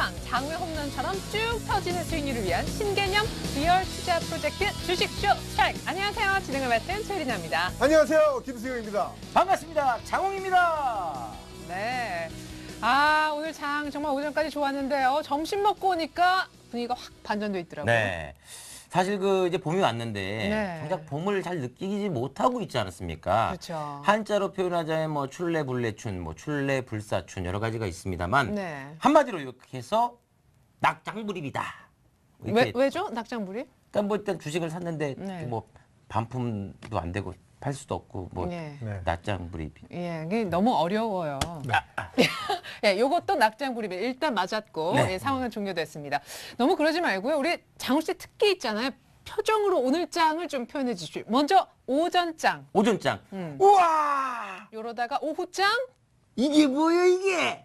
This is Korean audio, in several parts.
빵빵 장외 홈런처럼 쭉 터지는 수익률을 위한 신개념 리얼 투자 프로젝트 주식쇼 스트라이크. 안녕하세요. 진행을 맡은 최리나입니다. 안녕하세요. 김수영입니다. 반갑습니다. 장홍입니다. 네. 오늘 장 정말 오전까지 좋았는데요. 점심 먹고 오니까 분위기가 확 반전돼 있더라고요. 네. 사실 이제 봄이 왔는데 네. 정작 봄을 잘 느끼지 못하고 있지 않았습니까? 그렇죠. 한자로 표현하자면 뭐 출래불래춘, 뭐 출래불사춘 여러 가지가 있습니다만 네. 한마디로 이렇게 해서 낙장불입이다. 왜죠? 낙장불입? 그러니까 뭐 일단 주식을 샀는데 네. 뭐 반품도 안 되고 팔 수도 없고 뭐 네. 네. 낙장불입. 예, 이게 너무 어려워요. 예, 요것도 낙장불입에 일단 맞았고 네. 예, 상황은 종료됐습니다. 너무 그러지 말고요. 우리 장우 씨 특기 있잖아요. 표정으로 오늘 장을 좀 표현해 주시죠. 먼저 오전장. 오전장. 우와! 요러다가 오후장. 이게 뭐예요, 이게?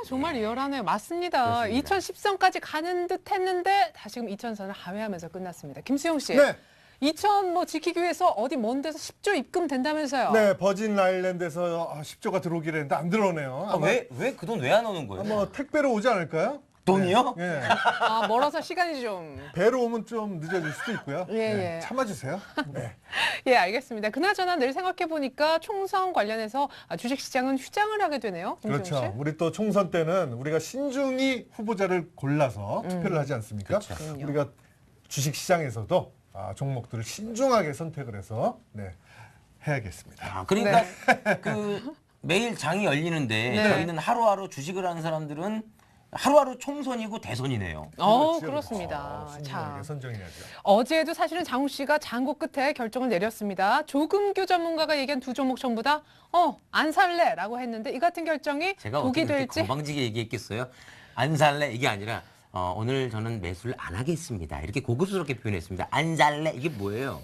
정말 리얼하네요. 맞습니다. 그렇습니다. 2010선까지 가는 듯 했는데 다시금 2000선을 하회하면서 끝났습니다. 김수영 씨. 네. 2000 뭐 지키기 위해서 어디 먼 데서 10조 입금된다면서요. 네, 버진 아일랜드에서 10조가 들어오기로 했는데 안 들어오네요. 아마 왜 그 돈 왜 안 오는 거예요? 뭐 택배로 오지 않을까요? 돈이요? 예. 멀어서 시간이 좀. 배로 오면 좀 늦어질 수도 있고요. 예, 예. 참아주세요. 네. 예, 알겠습니다. 그나저나 늘 생각해보니까 총선 관련해서 주식시장은 휴장을 하게 되네요. 김수영 씨. 그렇죠. 우리 또 총선 때는 우리가 신중히 후보자를 골라서 투표를 하지 않습니까? 그렇죠. 우리가 주식시장에서도 종목들을 신중하게 선택을 해서 해야겠습니다. 그러니까 매일 장이 열리는데 네. 저희는 하루하루 주식을 하는 사람들은 하루하루 총선이고 대선이네요. 그렇습니다. 신중하게 자, 선정해야죠. 어제도 사실은 장우 씨가 장고 끝에 결정을 내렸습니다. 조금규 전문가가 얘기한 두 종목 전부 다 안 살래라고 했는데 이 같은 결정이 제가 독이 어떻게 그렇게 될지. 건방지게 얘기했겠어요? 안 살래 이게 아니라 오늘 저는 매수를 안 하겠습니다. 이렇게 고급스럽게 표현했습니다. 안 살래 이게 뭐예요?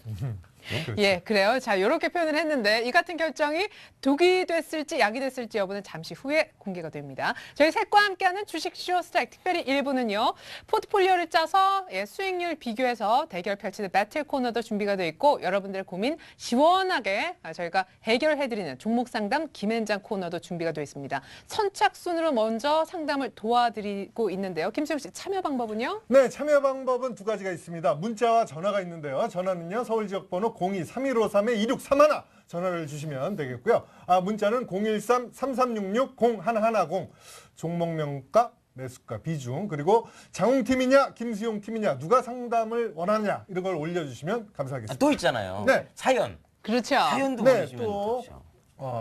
그렇죠. 예, 그래요. 자, 이렇게 표현을 했는데 이 같은 결정이 독이 됐을지 약이 됐을지 여부는 잠시 후에 공개가 됩니다. 저희 셋과 함께하는 주식쇼 스트라이크 특별히 1부는요. 포트폴리오를 짜서 수익률 비교해서 대결 펼치는 배틀 코너도 준비가 돼 있고 여러분들의 고민 시원하게 저희가 해결해드리는 종목 상담 김앤장 코너도 준비가 되어 있습니다. 선착순으로 먼저 상담을 도와드리고 있는데요. 김수영 씨 참여 방법은요? 네, 참여 방법은 두 가지가 있습니다. 문자와 전화가 있는데요. 전화는요. 서울 지역 번호 02-3153-2631 전화를 주시면 되겠고요. 문자는 013-3366-0110 종목명가, 매수가, 비중 그리고 장홍팀이냐 김수용 팀이냐 누가 상담을 원하냐 이런 걸 올려주시면 감사하겠습니다. 또 있잖아요. 네. 사연. 그렇죠. 사연도 네, 보내주시면 또 좋죠.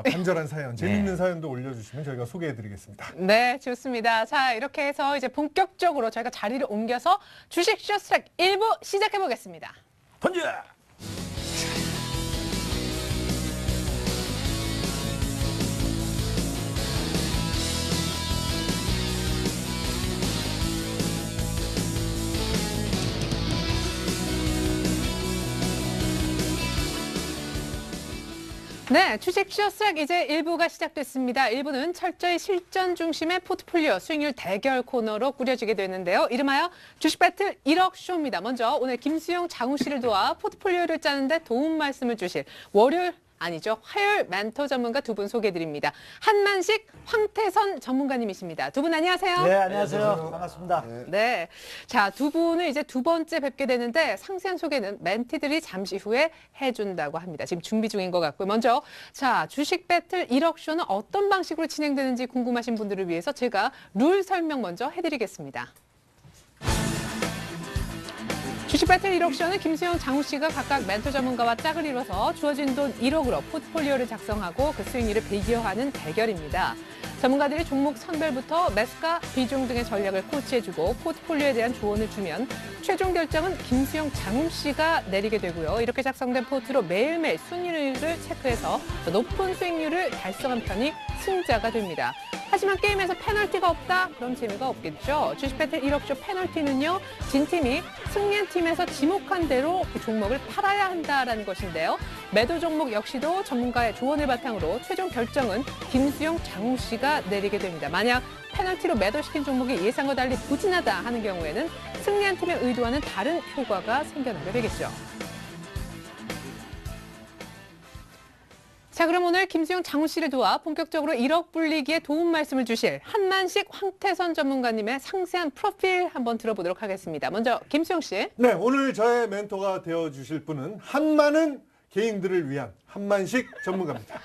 간절한 사연, 재밌는 사연도 올려주시면 저희가 소개해드리겠습니다. 네, 좋습니다. 자, 이렇게 해서 이제 본격적으로 저희가 자리를 옮겨서 주식쇼 스트라이크 1부 시작해보겠습니다. 던져! 네, 주식쇼 스트라이크 이제 1부가 시작됐습니다. 1부는 철저히 실전 중심의 포트폴리오 수익률 대결 코너로 꾸려지게 되는데요. 이름하여 주식 배틀 1억 쇼입니다. 먼저 오늘 김수영, 장우 씨를 도와 포트폴리오를 짜는데 도움 말씀을 주실 화요일 멘토 전문가 두 분 소개해드립니다. 한만식, 황태선 전문가님이십니다. 두 분 안녕하세요. 네, 안녕하세요. 반갑습니다. 네. 자, 두 분을 이제 두 번째 뵙게 되는데 상세한 소개는 멘티들이 잠시 후에 해준다고 합니다. 지금 준비 중인 것 같고요. 먼저, 자, 주식 배틀 1억 쇼는 어떤 방식으로 진행되는지 궁금하신 분들을 위해서 제가 룰 설명 먼저 해드리겠습니다. 주식 배틀 1억 쇼는 김수영, 장우 씨가 각각 멘토 전문가와 짝을 이뤄서 주어진 돈 1억으로 포트폴리오를 작성하고 그 수익률을 비교하는 대결입니다. 전문가들이 종목 선별부터 매수가, 비중 등의 전략을 코치해주고 포트폴리오에 대한 조언을 주면 최종 결정은 김수영, 장우 씨가 내리게 되고요. 이렇게 작성된 포트로 매일매일 순위를 체크해서 더 높은 수익률을 달성한 편이 승자가 됩니다. 하지만 게임에서 페널티가 없다? 그럼 재미가 없겠죠. 주식 배틀 1억쇼 페널티는요. 진 팀이 승리한 팀에서 지목한 대로 그 종목을 팔아야 한다라는 것인데요. 매도 종목 역시도 전문가의 조언을 바탕으로 최종 결정은 김수영, 장우 씨가 내리게 됩니다. 만약 페널티로 매도시킨 종목이 예상과 달리 부진하다 하는 경우에는 승리한 팀의 의도와는 다른 효과가 생겨나게 되겠죠. 자, 그럼 오늘 김수영 장우 씨를 도와 본격적으로 1억 불리기에 도움 말씀을 주실 한만식 황태선 전문가님의 상세한 프로필 한번 들어보도록 하겠습니다. 먼저 김수영 씨. 네, 오늘 저의 멘토가 되어주실 분은 한많은 개인들을 위한 한만식 전문가입니다.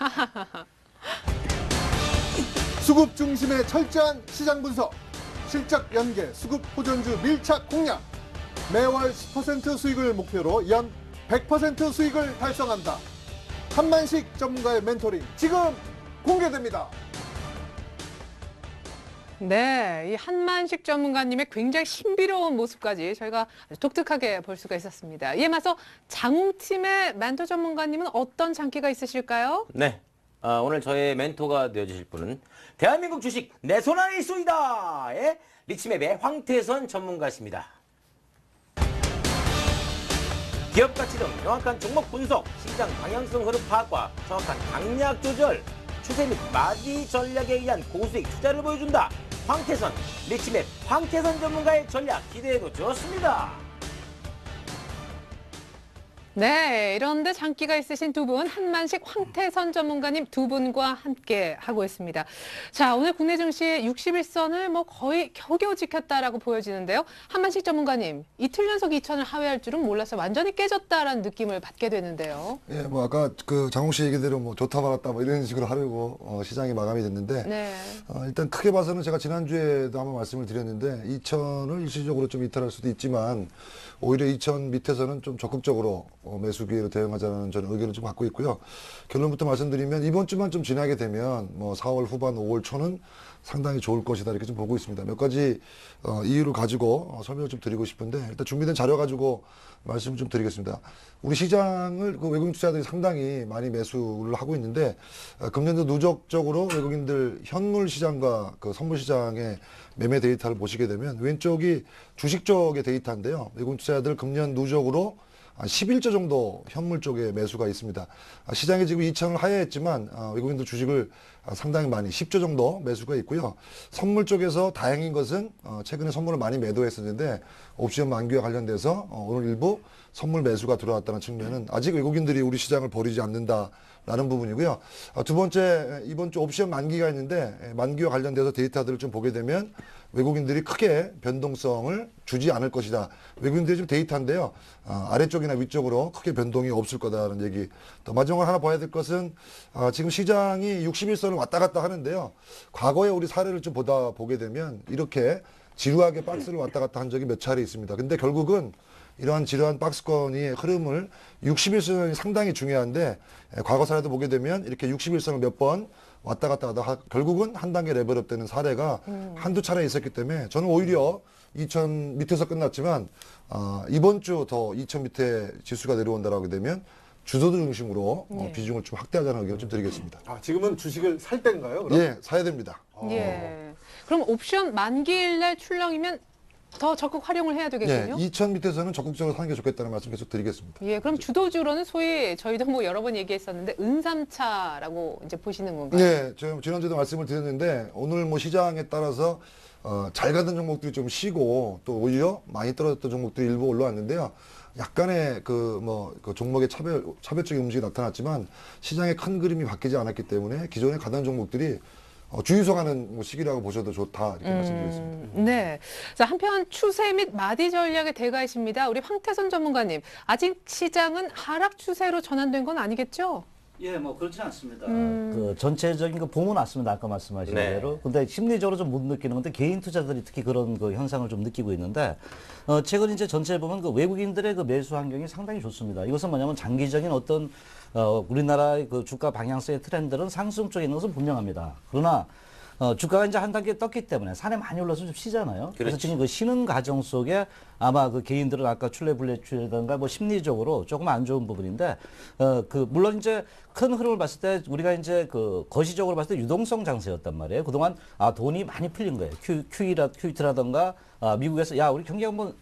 수급 중심의 철저한 시장 분석, 실적 연계, 수급 호전주 밀착 공략, 매월 10% 수익을 목표로 연 100% 수익을 달성한다. 한만식 전문가의 멘토링 지금 공개됩니다. 네, 이 한만식 전문가님의 굉장히 신비로운 모습까지 저희가 아주 독특하게 볼 수가 있었습니다. 이에 맞서 장웅팀의 멘토 전문가님은 어떤 장기가 있으실까요? 네. 오늘 저의 멘토가 되어주실 분은 대한민국 주식 내 손 안에 있소이다의 리치맵의 황태선 전문가십니다. 기업 가치 등 명확한 종목 분석, 시장 방향성 흐름 파악과 정확한 강약 조절, 추세 및 마디 전략에 의한 고수익 투자를 보여준다. 황태선, 리치맵 황태선 전문가의 전략 기대해도 좋습니다. 네, 이런데 장기가 있으신 두 분, 한만식 황태선 전문가님 두 분과 함께 하고 있습니다. 자, 오늘 국내 증시 61선을 뭐 거의 겨우겨우 지켰다라고 보여지는데요. 한만식 전문가님, 이틀 연속 2천을 하회할 줄은 몰라서 완전히 깨졌다라는 느낌을 받게 되는데요. 예, 뭐 아까 그 장홍 씨 얘기대로 뭐 좋다 말았다 뭐 이런 식으로 하려고 시장이 마감이 됐는데 네. 일단 크게 봐서는 제가 지난주에도 한번 말씀을 드렸는데 2천을 일시적으로 좀 이탈할 수도 있지만 오히려 2천 밑에서는 좀 적극적으로 매수 기회로 대응하자는 저는 의견을 좀 갖고 있고요. 결론부터 말씀드리면 이번 주만 좀 지나게 되면 뭐 4월 후반 5월 초는 상당히 좋을 것이다 이렇게 좀 보고 있습니다. 몇 가지 이유를 가지고 설명을 좀 드리고 싶은데 일단 준비된 자료 가지고 말씀을 좀 드리겠습니다. 우리 시장을 그 외국인 투자자들이 상당히 많이 매수를 하고 있는데 금년도 누적적으로 외국인들 현물 시장과 그 선물 시장의 매매 데이터를 보시게 되면 왼쪽이 주식 쪽의 데이터인데요. 외국인 투자자들 금년 누적으로 11조 정도 현물 쪽에 매수가 있습니다. 시장이 지금 2천을 하회했지만 외국인들 주식을 상당히 많이 10조 정도 매수가 있고요. 선물 쪽에서 다행인 것은 최근에 선물을 많이 매도했었는데 옵션 만기와 관련돼서 오늘 일부 선물 매수가 들어왔다는 측면은 아직 외국인들이 우리 시장을 버리지 않는다라는 부분이고요. 두 번째, 이번 주 옵션 만기가 있는데 만기와 관련돼서 데이터들을 좀 보게 되면 외국인들이 크게 변동성을 주지 않을 것이다. 외국인들이 좀 데이터인데요. 아래쪽이나 위쪽으로 크게 변동이 없을 거다라는 얘기. 또 마지막으로 하나 봐야 될 것은 지금 시장이 61선을 왔다 갔다 하는데요. 과거에 우리 사례를 좀 보게 되면 이렇게 지루하게 박스를 왔다 갔다 한 적이 몇 차례 있습니다. 근데 결국은 이러한 지루한 박스권의 흐름을 61선이 상당히 중요한데 과거 사례도 보게 되면 이렇게 61선을 몇 번 왔다 갔다 하다 결국은 한 단계 레벨업 되는 사례가 한두 차례 있었기 때문에 저는 오히려 2천 밑에서 끝났지만 이번 주 더 2천 밑에 지수가 내려온다라고 되면 주도주 중심으로 비중을 좀 확대하자는 의견을 좀 드리겠습니다. 지금은 주식을 살 때인가요? 그럼? 예, 사야 됩니다. 예. 그럼 옵션 만기일 날 출렁이면 더 적극 활용을 해야 예, 되겠군요. 2천 밑에서는 적극적으로 사는 게 좋겠다는 말씀 계속 드리겠습니다. 예, 그럼 주도주로는 소위 저희도 뭐 여러 번 얘기했었는데 은삼차라고 이제 보시는 건가요? 네, 제가 지난주에도 말씀을 드렸는데 오늘 뭐 시장에 따라서 잘 가던 종목들이 좀 쉬고 또 오히려 많이 떨어졌던 종목들이 일부 올라왔는데요. 약간의 그 종목의 차별적인 움직임이 나타났지만 시장의 큰 그림이 바뀌지 않았기 때문에 기존에 가던 종목들이 주유소 가는 시기라고 보셔도 좋다 이렇게 말씀드리겠습니다. 네. 자, 한편 추세 및 마디 전략의 대가이십니다. 우리 황태선 전문가님, 아직 시장은 하락 추세로 전환된 건 아니겠죠? 예, 뭐 그렇지는 않습니다. 그 전체적인 거 보면 왔습니다. 아까 말씀하신 네. 대로. 근데 심리적으로 좀 못 느끼는 건데 개인 투자들이 특히 그런 그 현상을 좀 느끼고 있는데 최근 이제 전체에 보면 그 외국인들의 그 매수 환경이 상당히 좋습니다. 이것은 뭐냐면 장기적인 어떤 우리나라의 그 주가 방향성의 트렌드는 상승 쪽에 있는 것은 분명합니다. 그러나 주가가 이제 한 단계 떴기 때문에 산에 많이 올라서 좀 쉬잖아요. 그래서 지금 그 쉬는 과정 속에 아마 그 개인들은 아까 출래불레출이라든가 뭐 심리적으로 조금 안 좋은 부분인데 물론 이제 큰 흐름을 봤을 때 우리가 이제 그 거시적으로 봤을 때 유동성 장세였단 말이에요. 그동안 돈이 많이 풀린 거예요. 큐이트라든가 미국에서 야 우리 경기 한번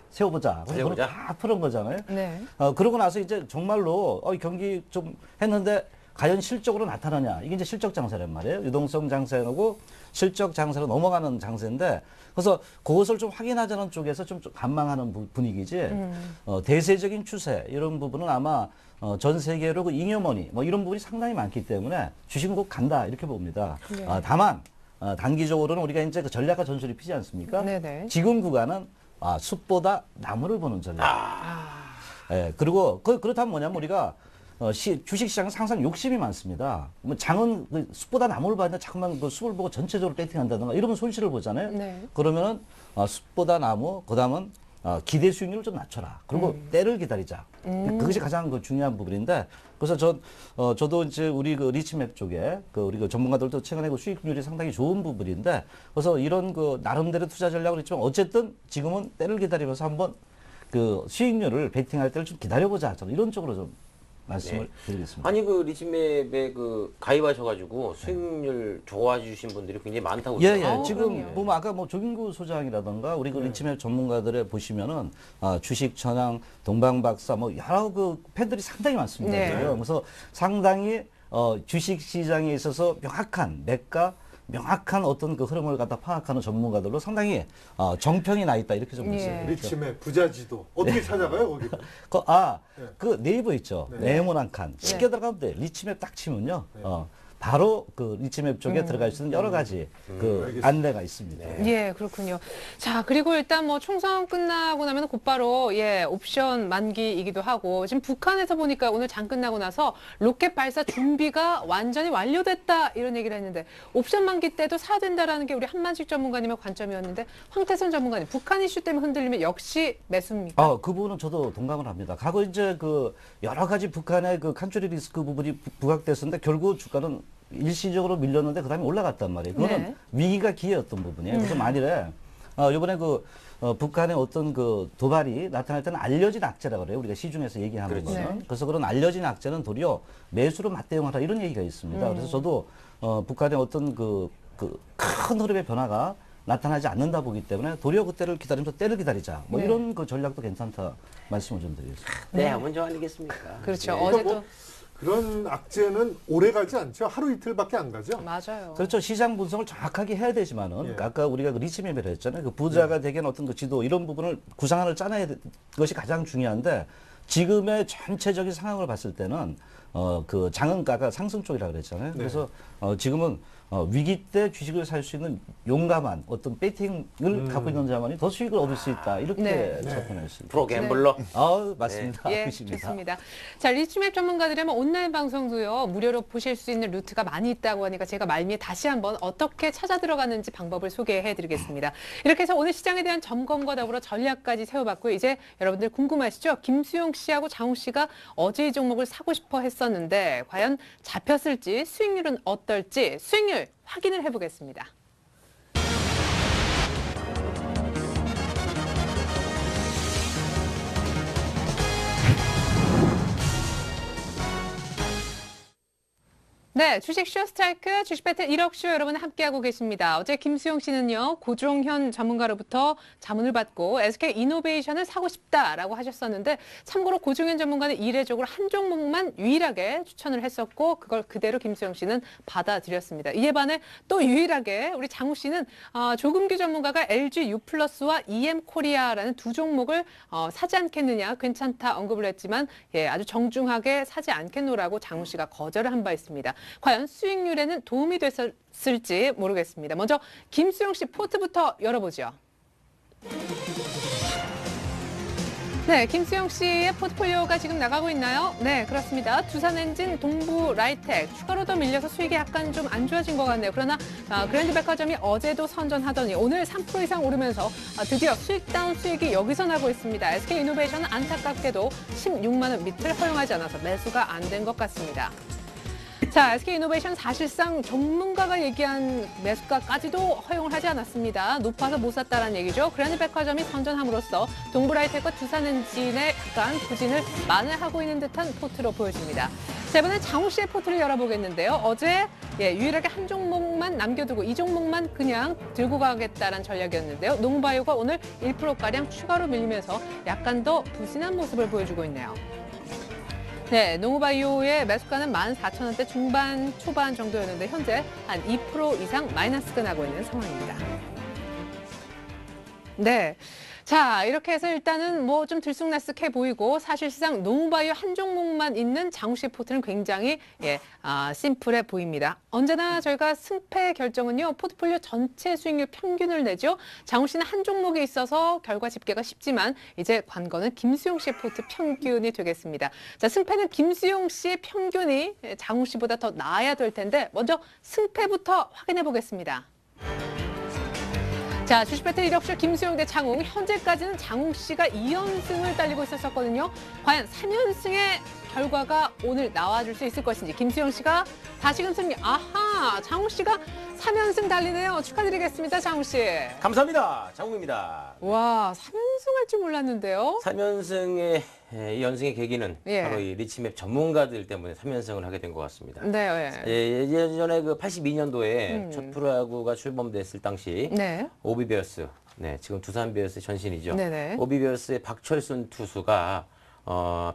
세워보자. 그래서 다 푸는 거잖아요. 네. 그러고 나서 이제 정말로 경기 좀 했는데 과연 실적으로 나타나냐. 이게 이제 실적 장세란 말이에요. 유동성 장세하고 실적 장세로 넘어가는 장세인데 그래서 그것을 좀 확인하자는 쪽에서 좀 관망하는 분위기지 대세적인 추세 이런 부분은 아마 전 세계로 그 잉여머니 뭐 이런 부분이 상당히 많기 때문에 주식은 꼭 간다 이렇게 봅니다. 네. 다만 단기적으로는 우리가 이제 그 전략과 전술이 피지 않습니까? 네네. 지금 구간은 숲보다 나무를 보는 전략. 예, 그리고 그렇다면 뭐냐면 우리가 주식시장은 항상 욕심이 많습니다. 뭐 장은 그 숲보다 나무를 봤는데 자꾸만 그 숲을 보고 전체적으로 배팅한다든가 이러면 손실을 보잖아요. 네. 그러면은 숲보다 나무, 그다음은 기대 수익률을 좀 낮춰라. 그리고 때를 기다리자. 그것이 가장 그 중요한 부분인데 그래서 저도 이제 우리 그 리치맵 쪽에 우리 그 전문가들도 최근에 그 수익률이 상당히 좋은 부분인데 그래서 이런 그 나름대로 투자 전략을 했지만 어쨌든 지금은 때를 기다리면서 한번 그 수익률을 베팅할 때를 좀 기다려보자. 저는 이런 쪽으로 좀 말씀을 드리겠습니다. 아니 그 리치맵에 그 가입하셔가지고 수익률 좋아지신 분들이 굉장히 많다고 예, 예. 그러더라고요. 지금 그럼요. 보면 아까 뭐 조గిం구 소장이라던가 우리 그 리치맵 전문가들에 보시면은 주식 전향 동방박사 뭐 여러 그 팬들이 상당히 많습니다. 네. 지금. 그래서 상당히 주식 시장에 있어서 명확한 매가 명확한 어떤 그 흐름을 갖다 파악하는 전문가들로 상당히 정평이 나 있다 이렇게 좀 예. 보세요. 리치맵 부자지도 어떻게 찾아가요 거기? 그 네이버 있죠. 네모난 한 칸. 쉽게 들어가면 돼. 리치맵 딱 치면요. 바로 그 리치맵 쪽에 들어갈 수 있는 여러 가지 그 알겠습니다. 안내가 있습니다. 예, 그렇군요. 자, 그리고 일단 뭐 총선 끝나고 나면 곧바로 옵션 만기이기도 하고 지금 북한에서 보니까 오늘 장 끝나고 나서 로켓 발사 준비가 완전히 완료됐다 이런 얘기를 했는데 옵션 만기 때도 사야 된다라는 게 우리 한만식 전문가님의 관점이었는데 황태선 전문가님 북한 이슈 때문에 흔들리면 역시 매수입니까? 그 부분은 저도 동감을 합니다. 과거 이제 그 여러 가지 북한의 그 칸츄리 리스크 부분이 부각됐었는데 결국 주가는 일시적으로 밀렸는데 그다음에 올라갔단 말이에요. 그거는 네. 위기가 기회였던 부분이에요. 그래서 만일에 이번에 북한의 어떤 그 도발이 나타날 때는 알려진 악재라고 그래요. 우리가 시중에서 얘기하는 그렇죠. 거는. 네. 그래서 그런 알려진 악재는 도리어 매수로 맞대응하라 이런 얘기가 있습니다. 그래서 저도 북한의 어떤 큰 흐름의 변화가 나타나지 않는다 보기 때문에 도리어 그때를 기다리면서 때를 기다리자. 뭐 네. 이런 그 전략도 괜찮다 말씀을 좀 드리겠습니다. 네, 한번 좀 아니겠습니까? 그렇죠. 네. 어제도 그런 악재는 오래 가지 않죠. 하루 이틀밖에 안 가죠. 맞아요. 그렇죠. 시장 분석을 정확하게 해야 되지만은 예. 아까 우리가 그 리치맵을 했잖아요. 그 부자가 되기엔 어떤 그 지도 이런 부분을 구상안을 짜내야 것이 가장 중요한데 지금의 전체적인 상황을 봤을 때는 그 장은가가 상승 쪽이라고 그랬잖아요. 네. 그래서 지금은 위기 때 주식을 살 수 있는 용감한 어떤 배팅을 갖고 있는 자만이 더 수익을 얻을 수 있다. 이렇게 네. 접근할 수 있습니다. 프로 갬블러. 맞습니다. 예, 그것입니다. 좋습니다. 자, 리치맵 전문가들의 온라인 방송도요, 무료로 보실 수 있는 루트가 많이 있다고 하니까 제가 말미에 다시 한번 어떻게 찾아 들어가는지 방법을 소개해 드리겠습니다. 이렇게 해서 오늘 시장에 대한 점검과 더불어 전략까지 세워봤고요. 이제 여러분들 궁금하시죠? 김수용 씨하고 장욱 씨가 어제 이 종목을 사고 싶어 했었는데 과연 잡혔을지 수익률은 어떨지 수익률 확인을 해보겠습니다. 네, 주식 쇼스트라이크 주식 배틀 1억 쇼 여러분 함께하고 계십니다. 어제 김수용 씨는요, 고종현 전문가로부터 자문을 받고 SK 이노베이션을 사고 싶다라고 하셨었는데 참고로 고종현 전문가는 이례적으로 한 종목만 유일하게 추천을 했었고 그걸 그대로 김수용 씨는 받아들였습니다. 이에 반해 또 유일하게 우리 장우 씨는 조금규 전문가가 LG U+와 EM 코리아라는 두 종목을 사지 않겠느냐, 괜찮다 언급을 했지만 아주 정중하게 사지 않겠노라고 장우 씨가 거절을 한 바 있습니다. 과연 수익률에는 도움이 됐을지 모르겠습니다. 먼저 김수용 씨 포트부터 열어보죠. 네, 김수용 씨의 포트폴리오가 지금 나가고 있나요? 네, 그렇습니다. 두산엔진, 동부라이텍 추가로 더 밀려서 수익이 약간 좀 안 좋아진 것 같네요. 그러나 그랜드백화점이 어제도 선전하더니 오늘 3% 이상 오르면서 드디어 수익다운 수익이 여기서 나고 있습니다. SK이노베이션은 안타깝게도 16만 원 밑을 허용하지 않아서 매수가 안 된 것 같습니다. 자, SK이노베이션 사실상 전문가가 얘기한 매수가까지도 허용을 하지 않았습니다. 높아서 못 샀다는 얘기죠. 그랜드백화점이 선전함으로써 동부라이텍과 두산엔진의 약간 부진을 만회하고 있는 듯한 포트로 보여집니다. 자, 이번엔 장우 씨의 포트를 열어보겠는데요. 어제 유일하게 한 종목만 남겨두고 이 종목만 그냥 들고 가겠다는 전략이었는데요. 농바이오가 오늘 1%가량 추가로 밀리면서 약간 더 부진한 모습을 보여주고 있네요. 네, 농우바이오의 매수가는 14,000원대 중반, 초반 정도였는데 현재 한 2% 이상 마이너스가 나고 있는 상황입니다. 네. 자, 이렇게 해서 일단은 뭐 좀 들쑥날쑥해 보이고 사실상 농우바이오 한 종목만 있는 장우식 포트는 굉장히 심플해 보입니다. 언제나 저희가 승패 결정은요, 포트폴리오 전체 수익률 평균을 내죠. 장우 씨는 한 종목에 있어서 결과 집계가 쉽지만 이제 관건은 김수용 씨의 포트 평균이 되겠습니다. 자, 승패는 김수용 씨의 평균이 장우 씨보다 더 나아야 될 텐데 먼저 승패부터 확인해 보겠습니다. 자, 주식 배틀 이력쇼 김수용 대 장웅. 현재까지는 장웅 씨가 2연승을 달리고 있었거든요. 과연 3연승의 결과가 오늘 나와줄 수 있을 것인지. 김수용 씨가 다시금 승리. 아하, 장웅 씨가 3연승 달리네요. 축하드리겠습니다, 장웅 씨. 감사합니다. 장웅입니다. 와, 3연승 할 줄 몰랐는데요. 3연승의 이 연승의 계기는 예. 바로 이 리치맵 전문가들 때문에 3연승을 하게 된 것 같습니다. 네. 예전에 그 82년도에 첫 프로야구가 출범됐을 당시 네. 오비베어스, 네, 지금 두산 베어스의 전신이죠. 네네. 오비베어스의 박철순 투수가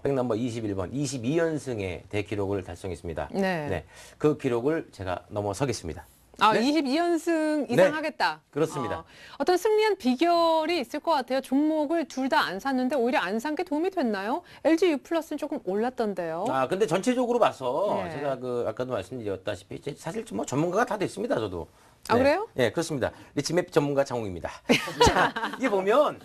백넘버 21번 22연승의 대기록을 달성했습니다. 네. 그 기록을 제가 넘어서겠습니다. 아, 네. 22연승 이상 네. 하겠다. 그렇습니다. 어떤 승리한 비결이 있을 것 같아요. 종목을 둘 다 안 샀는데 오히려 안 산 게 도움이 됐나요? LG U+는 조금 올랐던데요. 근데 전체적으로 봐서 네. 제가 아까도 말씀드렸다시피 사실 뭐 전문가가 다 됐습니다, 저도. 아, 그래요? 네, 그렇습니다. 리치맵 전문가 장홍입니다. 자, 이게 보면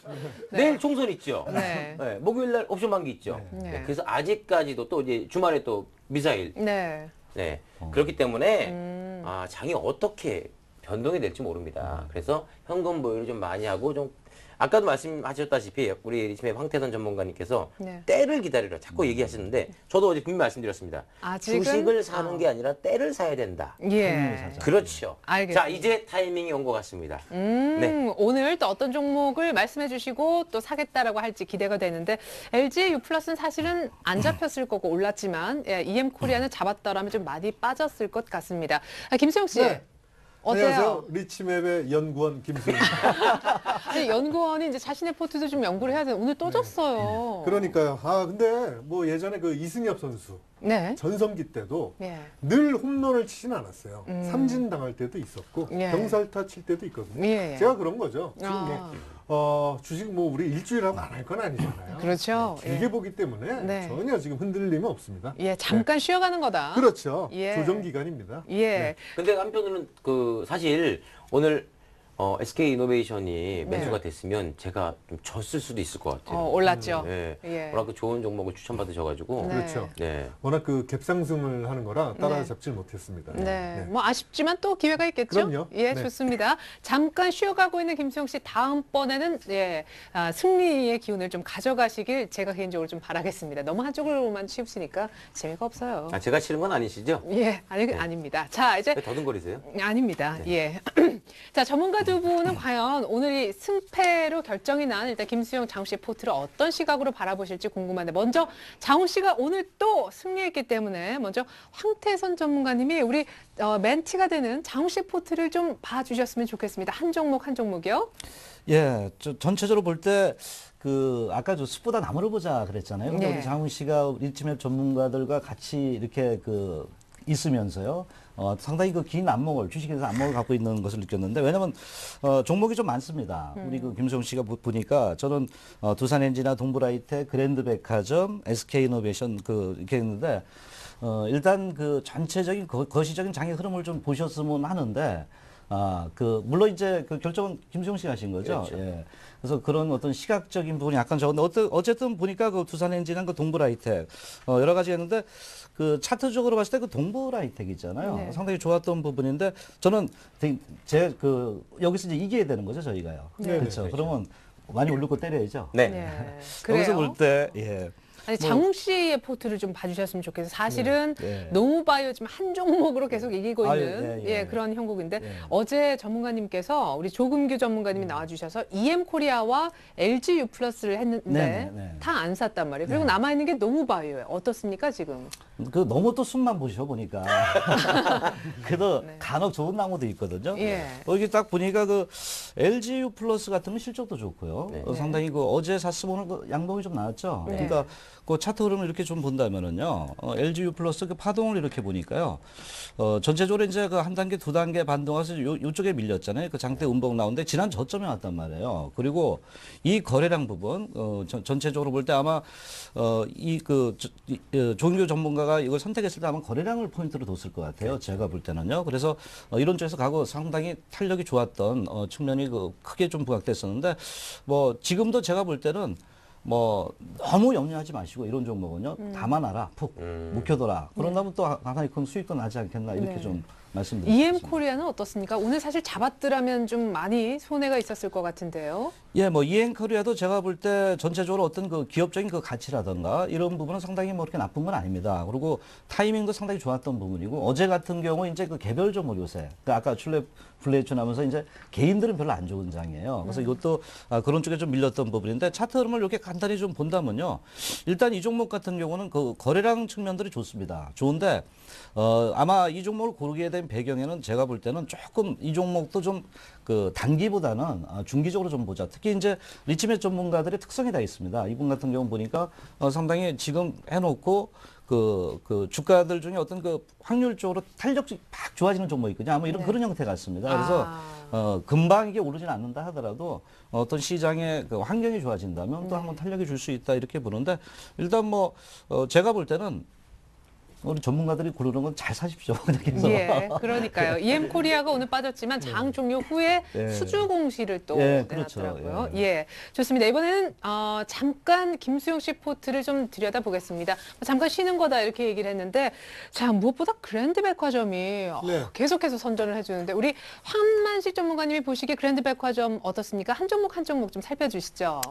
내일 총선 있죠. 네. 네, 목요일 날 옵션 만기 있죠. 네. 네, 그래서 아직까지도 또 이제 주말에 또 미사일. 네. 네. 그렇기 때문에 장이 어떻게 변동이 될지 모릅니다. 그래서 현금 보유를 좀 많이 하고 좀 아까도 말씀하셨다시피 우리 리치맵 황태선 전문가님께서 네. 때를 기다리라 자꾸 얘기하시는데 저도 어제 분명히 말씀드렸습니다. 아직은? 주식을 사는 게 아니라 때를 사야 된다. 예. 그렇죠. 알겠습니다. 자, 이제 타이밍이 온 것 같습니다. 네. 오늘 또 어떤 종목을 말씀해 주시고 또 사겠다라고 할지 기대가 되는데 LG U+는 사실은 안 잡혔을 거고 올랐지만 EM 코리아는 잡았더라면 좀 많이 빠졌을 것 같습니다. 김수영 씨. 네. 어때요? 안녕하세요. 리치맵의 연구원 김수입니다. 아니, 연구원이 이제 자신의 포트도 좀 연구를 해야 돼요. 오늘 또 졌어요. 그러니까요. 근데 뭐 예전에 그 이승엽 선수 네. 전성기 때도 예. 늘 홈런을 치진 않았어요. 삼진 당할 때도 있었고 예. 병살타 칠 때도 있거든요. 예. 제가 그런 거죠. 지금 아. 주식 뭐 우리 일주일하고 안 할 건 아니잖아요. 그렇죠. 길게 예. 보기 때문에 네. 전혀 지금 흔들림은 없습니다. 예, 잠깐 쉬어가는 거다. 그렇죠. 예. 조정 기간입니다. 예. 근데 한편으로는 사실 오늘 SK 이노베이션이 매수가 됐으면 제가 좀 졌을 수도 있을 것 같아요. 올랐죠. 네. 예. 워낙 그 좋은 종목을 추천받으셔가지고. 네. 그렇죠. 네. 워낙 그 갭상승을 하는 거라 네. 따라잡질 못했습니다. 네. 뭐 아쉽지만 또 기회가 있겠죠? 그럼요. 예, 네. 좋습니다. 잠깐 쉬어가고 있는 김수영 씨 다음번에는 승리의 기운을 좀 가져가시길 제가 개인적으로 좀 바라겠습니다. 너무 한쪽으로만 치우시니까 재미가 없어요. 제가 치는 건 아니시죠? 예, 아닙니다. 자, 이제 왜 더듬거리세요? 아닙니다. 예. 자, 전문가 두 분은 과연 오늘이 승패로 결정이 난 일단 김수영, 장우 씨의 포트를 어떤 시각으로 바라보실지 궁금한데 먼저 장우 씨가 오늘 또 승리했기 때문에 먼저 황태선 전문가님이 우리 멘티가 되는 장우 씨의 포트를 좀 봐주셨으면 좋겠습니다. 한 종목 한 종목이요. 예, 전체적으로 볼 때 아까 숲보다 나무를 보자 그랬잖아요. 근데 네. 우리 장훈 씨가 리치맵 전문가들과 같이 이렇게 있으면서요. 상당히 긴 안목을, 주식에서 안목을 갖고 있는 것을 느꼈는데, 왜냐면, 종목이 좀 많습니다. 우리 김수영 씨가 보니까 저는, 두산엔지나 동부라이텍, 그랜드백화점, SK이노베이션, 이렇게 했는데, 일단 전체적인 거시적인 장의 흐름을 좀 보셨으면 하는데, 물론 이제 결정은 김수영 씨가 하신 거죠. 그렇죠. 예. 그래서 그런 어떤 시각적인 부분이 약간 적었는데, 어쨌든 보니까 두산엔지나 동부라이텍, 여러 가지 했는데, 차트적으로 봤을 때 동부라이텍 있잖아요. 네. 상당히 좋았던 부분인데, 저는 여기서 이제 이겨야 되는 거죠, 저희가요. 네. 그렇죠. 네. 그러면 많이 올리고 때려야죠. 네. 네. 여기서 그래요. 볼 때, 예. 아니, 장웅 씨의 포트를 좀 봐주셨으면 좋겠어요. 사실은 네. 농우바이오 지금 한 종목으로 계속 이기고 아유, 있는 예, 예. 그런 형국인데 예. 어제 전문가님께서 우리 조금규 전문가님이 나와주셔서 EM 코리아와 LG U+를 했는데 네, 네. 다 안 샀단 말이에요. 그리고 남아있는 게 농우바이오예요. 어떻습니까 지금? 너무 또 숨만 보셔 보니까. 그래도 네. 간혹 좋은 나무도 있거든요. 예. 여기 딱 보니까 LGU 플러스 같은 건 실적도 좋고요. 네. 상당히 어제 샀으면 오늘 양봉이 좀 나왔죠. 네. 그러니까 그 차트 흐름을 이렇게 좀 본다면은요, LGU 플러스 그 파동을 이렇게 보니까요, 전체적으로 이제 그 한 단계, 두 단계 반동해서 요쪽에 밀렸잖아요. 그 장대 음봉 나오는데 지난 저점에 왔단 말이에요. 그리고 이 거래량 부분, 전체적으로 볼 때 아마, 종교 전문가가 이걸 선택했을 때 아마 거래량을 포인트로 뒀을 것 같아요. 제가 볼 때는요. 그래서 이런 쪽에서 가고 상당히 탄력이 좋았던 측면이 크게 좀 부각됐었는데, 뭐, 지금도 제가 볼 때는 뭐 너무 염려하지 마시고 이런 종목은요 담아놔라 푹 묵혀둬라 그런다면 또 하나의 큰 수익도 나지 않겠나 이렇게 네. 좀 말씀드리겠습니다. EM 코리아는 어떻습니까? 오늘 사실 잡았더라면 좀 많이 손해가 있었을 것 같은데요. 예, 뭐 EM 코리아도 제가 볼 때 전체적으로 어떤 그 기업적인 그 가치라든가 이런 부분은 상당히 뭐 그렇게 나쁜 건 아닙니다. 그리고 타이밍도 상당히 좋았던 부분이고 어제 같은 경우 이제 그 개별 종목 요새 그 아까 플레이션 하면서 이제 개인들은 별로 안 좋은 장이에요. 그래서 이것도 그런 쪽에 좀 밀렸던 부분인데 차트 흐름을 이렇게 간단히 좀 본다면요. 일단 이 종목 같은 경우는 그 거래량 측면들이 좋습니다. 좋은데 아마 이 종목을 고르게 된 배경에는 제가 볼 때는 조금 이 종목도 좀 그 단기보다는 중기적으로 좀 보자. 특히 이제 리치메 전문가들의 특성이 다 있습니다. 이분 같은 경우 보니까 상당히 지금 해놓고 그 주가들 중에 어떤 그 확률적으로 탄력이 팍 좋아지는 종목이 있거든요. 아마 이런 그런 형태 같습니다. 그래서 금방 이게 오르진 않는다 하더라도 어떤 시장의 그 환경이 좋아진다면 또 한번 탄력이 줄 수 있다 이렇게 보는데 일단 뭐 제가 볼 때는 우리 전문가들이 고르는 건 잘 사십시오. 그래서 예, 그러니까요. EM 코리아가 오늘 빠졌지만 장 종료 후에 수주 공시를 또 그렇죠. 내놨더라고요. 예, 좋습니다. 이번에는 잠깐 김수영 씨 포트를 좀 들여다보겠습니다. 잠깐 쉬는 거다 이렇게 얘기를 했는데 자 무엇보다 그랜드백화점이 계속해서 선전을 해주는데 우리 황만식 전문가님이 보시기에 그랜드백화점 어떻습니까? 한 종목 한 종목 좀 살펴주시죠.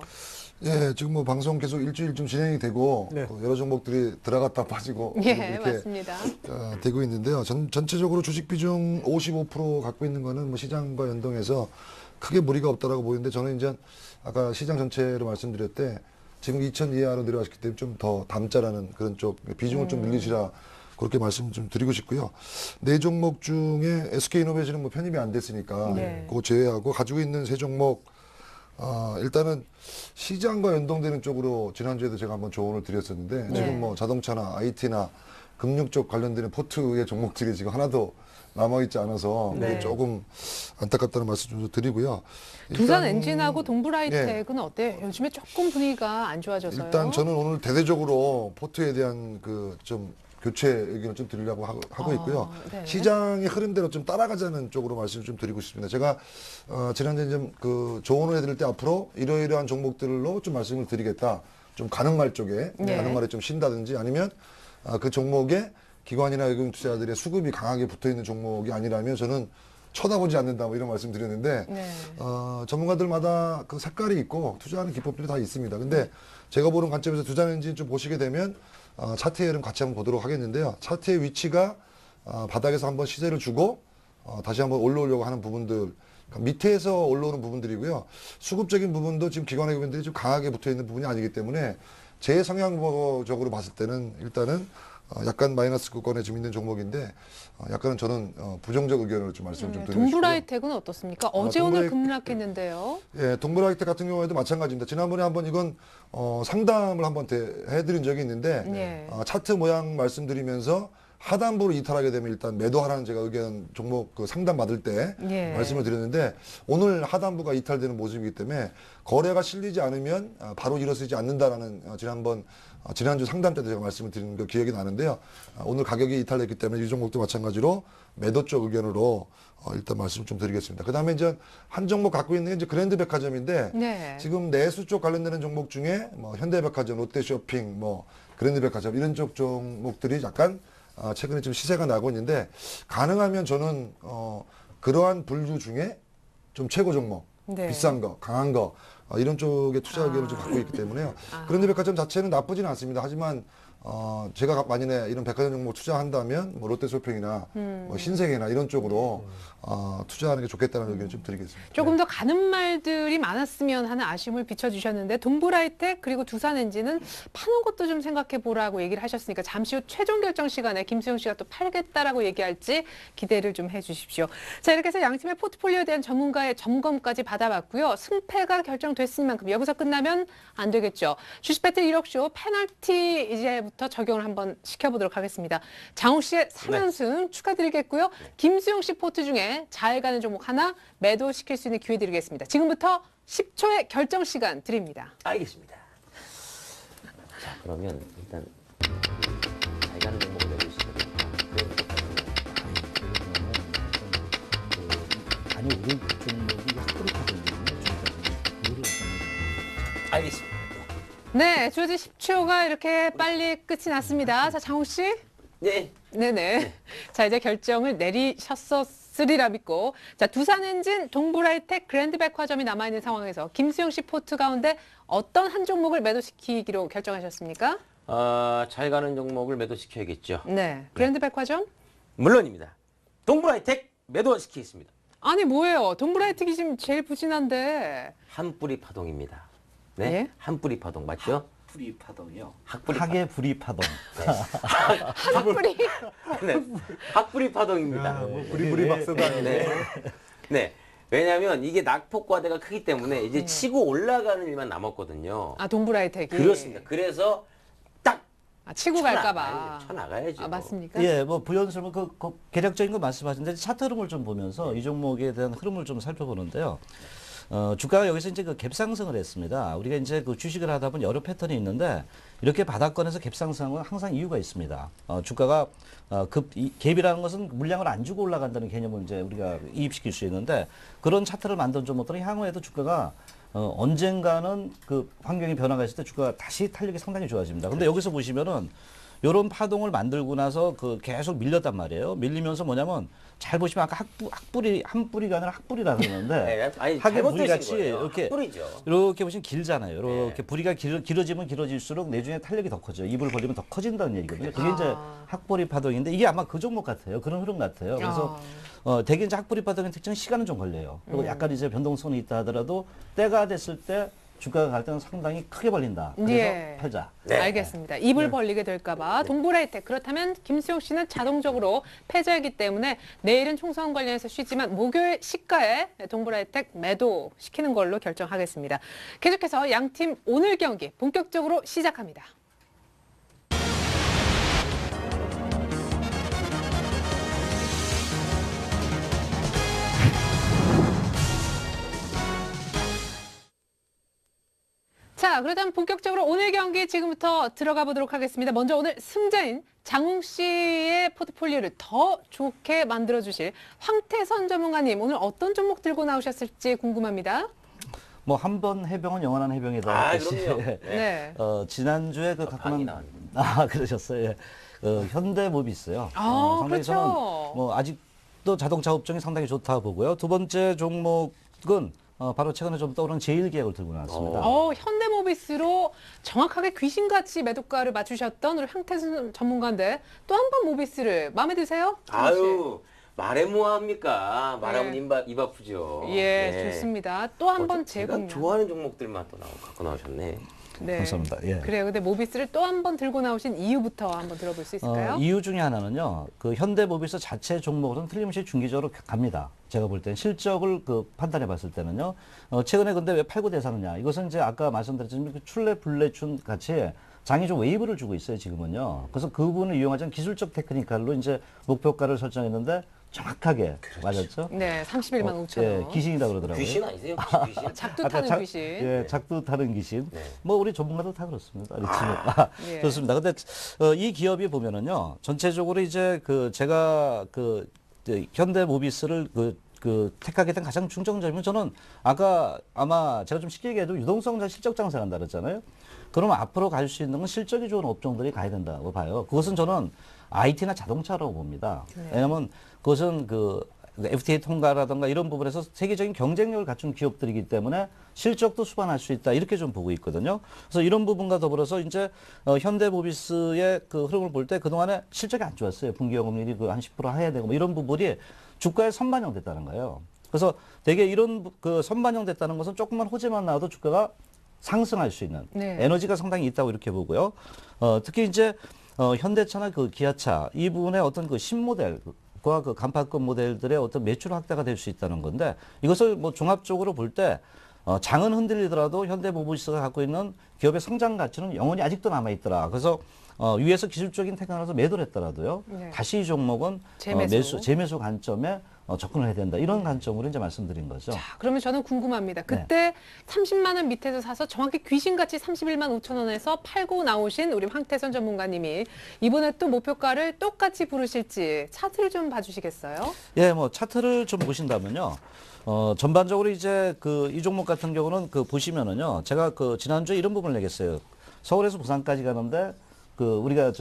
예, 지금 뭐 방송 계속 일주일쯤 진행이 되고 여러 종목들이 들어갔다 빠지고 예, 이렇게 맞습니다. 되고 있는데요. 전체적으로 주식 비중 55% 갖고 있는 거는 뭐 시장과 연동해서 크게 무리가 없다라고 보이는데 저는 이제 아까 시장 전체로 말씀드릴 때 지금 2,000 이하로 내려왔기 때문에 좀 더 담자라는 그런 쪽 비중을 좀 늘리시라 그렇게 말씀 좀 드리고 싶고요. 네 종목 중에 SK이노베이션은 뭐 편입이 안 됐으니까 그거 제외하고 가지고 있는 세 종목 일단은 시장과 연동되는 쪽으로 지난주에도 제가 한번 조언을 드렸었는데 지금 뭐 자동차나 IT나 금융 쪽 관련되는 포트의 종목들이 지금 하나도 남아있지 않아서 조금 안타깝다는 말씀 좀 드리고요. 두산 엔진하고 동부라이텍은 어때요? 요즘에 조금 분위기가 안 좋아져서요. 일단 저는 오늘 대대적으로 포트에 대한 그 좀 교체 의견을 좀 드리려고 하고 있고요. 네. 시장의 흐름대로 좀 따라가자는 쪽으로 말씀을 좀 드리고 싶습니다. 제가 지난주에 좀 그 조언을 해드릴 때 앞으로 이러이러한 종목들로 좀 말씀을 드리겠다. 좀 가능말 쪽에 가능말에 좀 쉰다든지 아니면 그 종목에 기관이나 외국인 투자자들의 수급이 강하게 붙어 있는 종목이 아니라면 저는 쳐다보지 않는다 뭐 이런 말씀 드렸는데 전문가들마다 그 색깔이 있고 투자하는 기법들이 다 있습니다. 근데 제가 보는 관점에서 두산엔진 좀 보시게 되면 차트의 흐름 같이 한번 보도록 하겠는데요. 차트의 위치가 바닥에서 한번 시세를 주고 다시 한번 올라오려고 하는 부분들 그러니까 밑에서 올라오는 부분들이고요. 수급적인 부분도 지금 기관 외국인들이 좀 강하게 붙어 있는 부분이 아니기 때문에 제 성향적으로 봤을 때는 일단은 약간 마이너스권에 지금 있는 종목인데 약간은 저는 부정적 의견을 좀 말씀을 좀 드리고 싶고요. 동부라이텍은 어떻습니까? 어제 오늘 급락했는데요. 예, 동부라이텍 같은 경우에도 마찬가지입니다. 지난번에 한번 이건 상담을 한번 해드린 적이 있는데 차트 모양 말씀드리면서 하단부로 이탈하게 되면 일단 매도하라는 제가 의견 종목 그 상담 받을 때 말씀을 드렸는데 오늘 하단부가 이탈되는 모습이기 때문에 거래가 실리지 않으면 바로 일어서지 않는다라는 지난주 상담 때도 제가 말씀을 드린 그 기억이 나는데요. 오늘 가격이 이탈됐기 때문에 이 종목도 마찬가지로 매도 쪽 의견으로 일단 말씀을 좀 드리겠습니다. 그 다음에 이제 한 종목 갖고 있는 게 이제 그랜드백화점인데 지금 내수 쪽 관련되는 종목 중에 뭐 현대백화점, 롯데쇼핑, 뭐 그랜드백화점 이런 쪽 종목들이 약간 최근에 좀 시세가 나고 있는데 가능하면 저는 그러한 분류 중에 좀 최고 종목, 비싼 거, 강한 거 이런 쪽에 투자 의견을 좀 갖고 있기 때문에요. 그런데 백화점 자체는 나쁘지는 않습니다. 하지만 제가 만약에 이런 백화점 종목 투자한다면 뭐 롯데쇼핑이나 뭐 신세계나 이런 쪽으로 투자하는 게 좋겠다는 의견을 좀 드리겠습니다. 조금 더 가는 말들이 많았으면 하는 아쉬움을 비춰주셨는데 동부라이텍 그리고 두산엔진은 파는 것도 좀 생각해 보라고 얘기를 하셨으니까 잠시 후 최종 결정 시간에 김수영 씨가 또 팔겠다라고 얘기할지 기대를 좀 해주십시오. 자 이렇게 해서 양팀의 포트폴리오에 대한 전문가의 점검까지 받아봤고요. 승패가 결정됐 됐을 만큼 여기서 끝나면 안 되겠죠. 주식 배틀 1억쇼 페널티 이제부터 적용을 한번 시켜보도록 하겠습니다. 장욱 씨의 3연승 축하드리겠고요. 김수영 씨 포트 중에 잘 가는 종목 하나 매도시킬 수 있는 기회 드리겠습니다. 지금부터 10초의 결정 시간 드립니다. 알겠습니다. 자, 그러면 일단 잘 가는 종목을 내주시면 아니 우리 종목이 학부리 파동이거든요. 알겠습니다. 네, 주어진 10초가 이렇게 빨리 끝이 났습니다. 자, 장욱 씨. 네. 네네. 자, 이제 결정을 내리셨으리라 믿고. 자, 두산엔진, 동부라이텍, 그랜드백화점이 남아있는 상황에서 김수영 씨 포트 가운데 어떤 한 종목을 매도시키기로 결정하셨습니까? 잘 가는 종목을 매도시켜야겠죠. 네. 그랜드백화점? 물론입니다. 동부라이텍 매도시키겠습니다. 아니, 뭐예요? 동부라이텍이 지금 제일 부진한데. 한 뿌리 파동입니다. 네, 예? 한 뿌리 파동 맞죠? 학부리 파동이요. 학뿌리 학의 부리 파동. 한 뿌리. 네, 학뿌리 파동입니다. 부리부리 박사도 아니고. 네. 네. 왜냐하면 이게 낙폭과대가 크기 때문에 이제 치고 올라가는 일만 남았거든요. 아, 동부라이텍이. 그렇습니다. 그래서 딱 아, 치고 갈까봐. 쳐나가야죠. 아, 맞습니까? 예, 뭐 부연스러운 그 계략적인 거 말씀하시는데 차트 흐름을 좀 보면서 이 종목에 대한 흐름을 좀 살펴보는데요. 주가가 여기서 이제 그 갭상승을 했습니다. 우리가 이제 그 주식을 하다 보면 여러 패턴이 있는데 이렇게 바닥권에서 갭상승은 항상 이유가 있습니다. 주가가 갭이라는 것은 물량을 안 주고 올라간다는 개념을 이제 우리가 이입시킬 수 있는데 그런 차트를 만든 종목들은 향후에도 주가가 언젠가는 그 환경이 변화가 있을 때 주가가 다시 탄력이 상당히 좋아집니다. 근데 여기서 보시면은 요런 파동을 만들고 나서 그 계속 밀렸단 말이에요. 밀리면서 뭐냐면 잘 보시면 아까 학뿌리 한 뿌리가 아니라 학뿌리라 그러는데 네, 아니, 학의 잘못 부리 드신 같이 거예요. 이렇게 학뿌리죠. 이렇게 보시면 길잖아요. 이렇게 네. 부리가 길어지면 길어질수록 내중에 탄력이 더 커져요. 입을 벌리면 더 커진다는 얘기거든요. 그게 이제 학뿌리 파동인데 이게 아마 그 종목 같아요. 그런 흐름 같아요. 그래서 대개 이제 학뿌리 파동의 특징은 시간은 좀 걸려요. 그리고 약간 이제 변동성이 있다 하더라도 때가 됐을 때 주가가 갈 때는 상당히 크게 벌린다. 그래서 예. 팔자. 네. 알겠습니다. 입을 벌리게 될까봐 동부라이텍 그렇다면 김수영 씨는 자동적으로 패자이기 때문에 내일은 총선 관련해서 쉬지만 목요일 시가에 동부라이텍 매도시키는 걸로 결정하겠습니다. 계속해서 양팀 오늘 경기 본격적으로 시작합니다. 자, 그렇다면 본격적으로 오늘 경기 지금부터 들어가 보도록 하겠습니다. 먼저 오늘 승자인 장욱 씨의 포트폴리오를 더 좋게 만들어주실 황태선 전문가님, 오늘 어떤 종목 들고 나오셨을지 궁금합니다. 뭐 한 번 해병은 영원한 해병이다. 아, 뜻이. 그럼요. 네. 지난주에 그 방이 갖고 그러셨어요. 예. 현대모비스요. 아, 상당히 그렇죠. 저는 뭐 아직도 자동차 업종이 상당히 좋다 보고요. 두 번째 종목은 바로 최근에 좀 떠오른 제일기획을 들고 나왔습니다. 현대모비스로 정확하게 귀신같이 매도가를 맞추셨던 우리 황태선 전문가인데 또 한 번 모비스를 마음에 드세요? 장욱 씨? 아유, 말해 뭐합니까? 말하면 네. 입 아프죠. 예, 네. 좋습니다. 또 한 번 제가 재공략. 좋아하는 종목들만 또 갖고 나오셨네. 네. 감사합니다. 예. 그래요. 근데 모비스를 또 한 번 들고 나오신 이유부터 한번 들어볼 수 있을까요? 이유 중에 하나는요. 그 현대모비스 자체 종목으로는 틀림없이 중기적으로 갑니다. 제가 볼 때는 실적을 그 판단해 봤을 때는요. 최근에 근데 왜 팔고 대사느냐. 이것은 이제 아까 말씀드렸지만 그 출래 불래춘 같이 장이 좀 웨이브를 주고 있어요, 지금은요. 그래서 그 부분을 이용하자면 기술적 테크니컬로 이제 목표가를 설정했는데 정확하게 맞았죠. 네, 31만 5천 예, 원. 귀신이다 그러더라고요. 귀신 아니세요? 귀신? 작두 타는 귀신. 예, 작두 타는 귀신. 네. 뭐 우리 전문가도 다 그렇습니다. 예. 좋습니다. 근데 이 기업이 보면은요, 전체적으로 이제 그 제가 그 이제 현대모비스를 그 택하게 된 가장 중점점이면 저는 아까 아마 제가 좀 쉽게 얘기해도 유동성 실적 장사한다 그랬잖아요. 그러면 앞으로 갈 수 있는 건 실적이 좋은 업종들이 가야 된다고 봐요. 그것은 저는 IT나 자동차라고 봅니다. 네. 왜냐하면 그것은 그 FTA 통과라든가 이런 부분에서 세계적인 경쟁력을 갖춘 기업들이기 때문에 실적도 수반할 수 있다 이렇게 좀 보고 있거든요. 그래서 이런 부분과 더불어서 이제 현대모비스의 그 흐름을 볼 때 그동안에 실적이 안 좋았어요. 분기 영업이익이 그 한 10% 하야 되고 뭐 이런 부분이 주가에 선반영됐다는 거예요. 그래서 되게 이런 그 선반영됐다는 것은 조금만 호재만 나와도 주가가 상승할 수 있는 네. 에너지가 상당히 있다고 이렇게 보고요. 특히 이제 현대차나 그 기아차 이 부분의 어떤 그 신모델과 그 간판급 모델들의 어떤 매출 확대가 될 수 있다는 건데 이것을 뭐 종합적으로 볼 때 장은 흔들리더라도 현대모비스가 갖고 있는 기업의 성장 가치는 영원히 아직도 남아있더라. 그래서 위에서 기술적인 태양에서 매도를 했더라도요. 네. 다시 이 종목은 재매수 관점에 접근을 해야 된다. 이런 관점으로 이제 말씀드린 거죠. 자, 그러면 저는 궁금합니다. 그때 30만 원 밑에서 사서 정확히 귀신같이 31만 5천 원에서 팔고 나오신 우리 황태선 전문가님이 이번에 또 목표가를 똑같이 부르실지 차트를 좀 봐주시겠어요? 예, 뭐 차트를 좀 보신다면요. 전반적으로 이제 이 종목 같은 경우는 보시면은요. 제가 지난주에 이런 부분을 얘기했어요. 서울에서 부산까지 가는데 우리가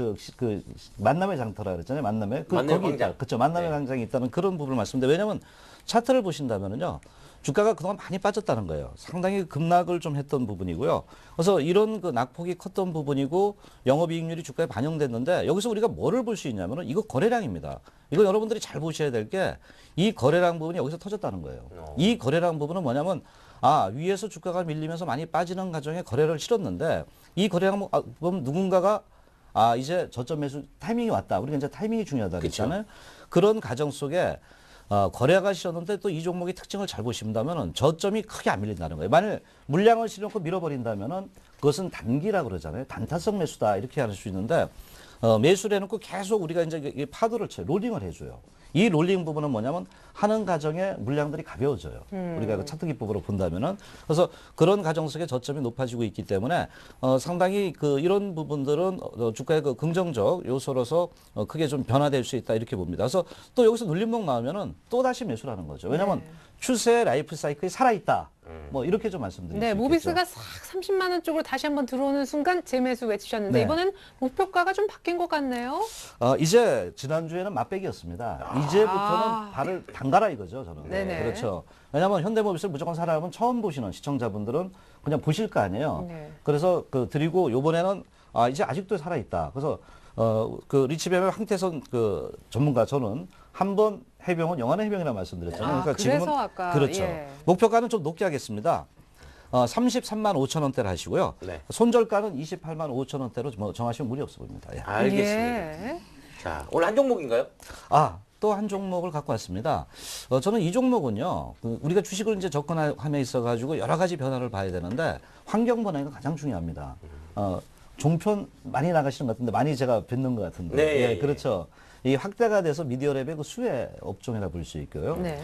만남의 장터라 그랬잖아요. 만남의 거기 있다. 그렇죠. 만남의 광장이 있다는 그런 부분을 말씀드려요. 왜냐하면 차트를 보신다면은요. 주가가 그동안 많이 빠졌다는 거예요. 상당히 급락을 좀 했던 부분이고요. 그래서 이런 낙폭이 컸던 부분이고 영업이익률이 주가에 반영됐는데 여기서 우리가 뭐를 볼 수 있냐면은 이거 거래량입니다. 이거 여러분들이 잘 보셔야 될 게 이 거래량 부분이 여기서 터졌다는 거예요. 이 거래량 부분은 뭐냐면 위에서 주가가 밀리면서 많이 빠지는 과정에 거래를 실었는데 이 거래량 보면 누군가가 이제 저점 매수 타이밍이 왔다. 우리가 이제 타이밍이 중요하다 그랬잖아요. 그런 과정 속에 거래가 실었는데 또 이 종목의 특징을 잘 보신다면은 저점이 크게 안 밀린다는 거예요. 만일 물량을 실어놓고 밀어버린다면은 그것은 단기라 그러잖아요. 단타성 매수다 이렇게 할 수 있는데 매수를 해놓고 계속 우리가 이제 파도를 쳐요. 롤링을 해줘요. 이 롤링 부분은 뭐냐면 하는 과정에 물량들이 가벼워져요. 우리가 차트 기법으로 본다면은 그래서 그런 과정 속에 저점이 높아지고 있기 때문에 상당히 이런 부분들은 주가의 긍정적 요소로서 크게 좀 변화될 수 있다 이렇게 봅니다. 그래서 또 여기서 눌림목 나오면은 또 다시 매수라는 거죠. 왜냐하면 추세 라이프 사이클이 살아있다. 뭐 이렇게 좀 말씀드릴 수 있겠죠. 모비스가 싹 30만 원 쪽으로 다시 한번 들어오는 순간 재매수 외치셨는데 이번엔 목표가가 좀 바뀐 것 같네요. 이제 지난주에는 맛배기였습니다. 이제부터는 발을 담가라 이거죠, 저는. 네네. 그렇죠. 왜냐하면 현대모비스를 무조건 사라면 처음 보시는 시청자분들은 그냥 보실 거 아니에요. 네. 그래서 드리고 요번에는 이제 아직도 살아있다. 그래서 리치뱀의 황태선 전문가 저는 한번 해병은 영원의 해병이라고 말씀드렸잖아요. 그러니까 그래서 지금은 아까, 그렇죠. 예. 목표가는 좀 높게 하겠습니다. 33만 5천 원대를 하시고요. 네. 손절가는 28만 5천 원대로 정하시면 무리 없어 보입니다. 예. 알겠습니다. 예. 자, 오늘 한 종목인가요? 또 한 종목을 갖고 왔습니다. 저는 이 종목은요, 우리가 주식을 이제 접근함에 있어가지고 여러 가지 변화를 봐야 되는데 환경 변화가 가장 중요합니다. 종편 많이 나가시는 것 같은데 많이 제가 뵙는 것 같은데. 네, 예, 그렇죠. 이 확대가 돼서 미디어랩의 수혜 업종이라 볼 수 있고요. 네.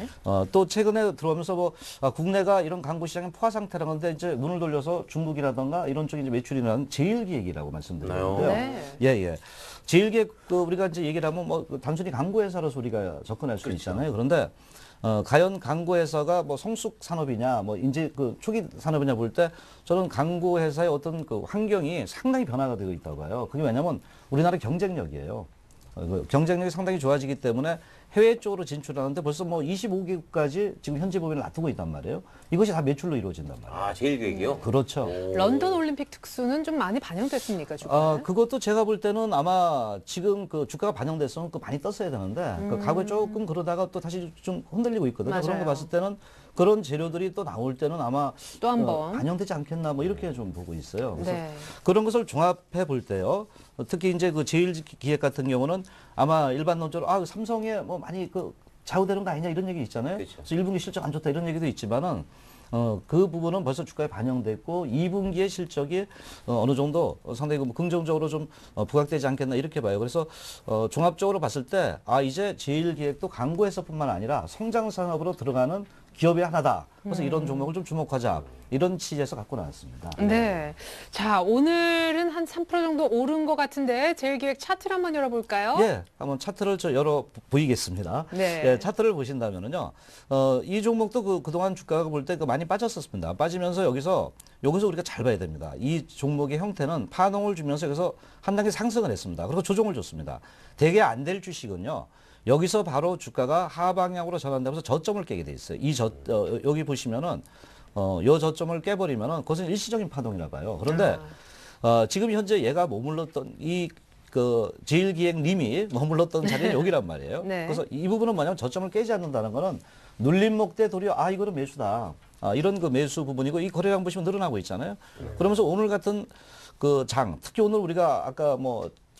또 최근에 들어오면서 국내가 이런 광고 시장의 포화 상태라는데 이제 눈을 돌려서 중국이라던가 이런 쪽에 이제 매출이 나는 제일기획이라고 말씀드리는데요. 네. 예. 제일기획 우리가 이제 얘기를 하면 단순히 광고 회사로서 우리가 접근할 수 있잖아요. 그런데 과연 광고 회사가 성숙 산업이냐, 이제 초기 산업이냐 볼 때 저는 광고 회사의 어떤 환경이 상당히 변화가 되고 있다고 봐요. 그게 왜냐면 우리나라 경쟁력이에요. 경쟁력이 상당히 좋아지기 때문에 해외 쪽으로 진출하는데 벌써 25개국까지 지금 현지 법인을 놔두고 있단 말이에요. 이것이 다 매출로 이루어진단 말이에요. 제일기획이요? 그렇죠. 런던 올림픽 특수는 좀 많이 반영됐습니까, 주가에? 그것도 제가 볼 때는 아마 지금 주가가 반영됐으면 많이 떴어야 되는데 과거에 조금 그러다가 또 다시 좀 흔들리고 있거든요. 맞아요. 그런 거 봤을 때는 그런 재료들이 또 나올 때는 아마 또 한 번. 반영되지 않겠나 이렇게 좀 보고 있어요. 그래서 네. 그런 것을 종합해 볼 때요. 특히 이제 제일기획 같은 경우는 아마 일반론적으로 삼성에 많이 좌우되는 거 아니냐 이런 얘기 있잖아요. 그렇죠. 그래서 1분기 실적 안 좋다 이런 얘기도 있지만은 그 부분은 벌써 주가에 반영됐고 2분기의 실적이 어느 정도 상당히 긍정적으로 좀 부각되지 않겠나 이렇게 봐요. 그래서 종합적으로 봤을 때 이제 제일기획도 광고회사뿐만 아니라 성장 산업으로 들어가는 기업의 하나다. 그래서 이런 종목을 좀 주목하자. 이런 취지에서 갖고 나왔습니다. 네. 자, 오늘은 한 3% 정도 오른 것 같은데 제일기획 차트를 한번 열어볼까요? 예, 한번 차트를 열어 보이겠습니다. 네. 예, 차트를 보신다면은요, 이 종목도 그동안 주가가 볼 때 많이 빠졌었습니다. 빠지면서 여기서 우리가 잘 봐야 됩니다. 이 종목의 형태는 파동을 주면서 여기서 한 단계 상승을 했습니다. 그리고 조정을 줬습니다. 대개 안 될 주식은요, 여기서 바로 주가가 하방향으로 전환되면서 저점을 깨게 돼 있어요. 여기 보시면은 요 저점을 깨버리면은 그것은 일시적인 파동이라 봐요. 그런데 지금 현재 얘가 머물렀던 제일기획님이 머물렀던 자리는 여기란 말이에요. 네. 그래서 이 부분은 뭐냐면 저점을 깨지 않는다는 거는 눌림목 때 도리어 이거는 매수다. 이런 매수 부분이고 이 거래량 보시면 늘어나고 있잖아요. 그러면서 오늘 같은 특히 오늘 우리가 아까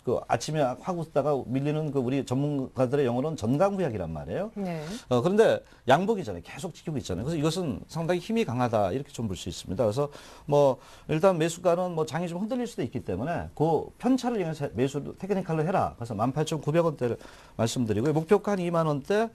그 아침에 확 웃다가 밀리는 그 우리 전문가들의 영어로는 전강후약이란 말이에요. 네. 그런데 양복이잖아요. 계속 지키고 있잖아요. 그래서 이것은 상당히 힘이 강하다 이렇게 좀 볼 수 있습니다. 그래서 뭐 일단 매수가는 뭐 장이 좀 흔들릴 수도 있기 때문에 그 편차를 이용해서 매수 테크니컬로 해라. 그래서 18,900원대를 말씀드리고요. 목표가 한 2만 원대,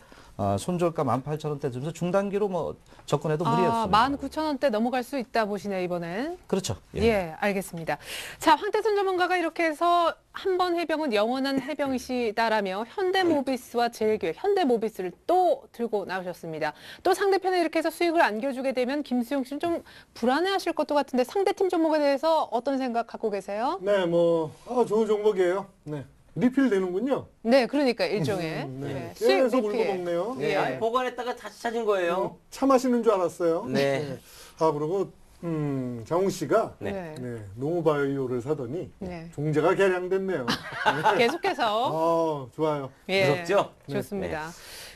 손절가 18,000원대 들면서 중단기로 뭐 접근해도 무리 없습니다. 19,000원대 넘어갈 수 있다 보시네요, 이번엔. 그렇죠. 예, 알겠습니다. 자, 황태순 전문가가 이렇게 해서 한 번 해병은 영원한 해병이시다라며 현대모비스와 제일기획, 현대모비스를 또 들고 나오셨습니다. 또 상대편에 이렇게 해서 수익을 안겨주게 되면 김수용 씨는 좀 불안해하실 것도 같은데 상대팀 종목에 대해서 어떤 생각 갖고 계세요? 네, 좋은 종목이에요. 네. 리필 되는군요. 네, 그러니까 일종의 네. 수익 계속 울고 리필. 먹네요. 예. 아니, 보관했다가 다시 찾은 거예요. 차 마시는 줄 알았어요. 네. 그리고 장훈 씨가 네. 노무바이오를 사더니 네. 종재가 개량됐네요. 계속해서 좋아요. 예, 무섭죠? 좋습니다.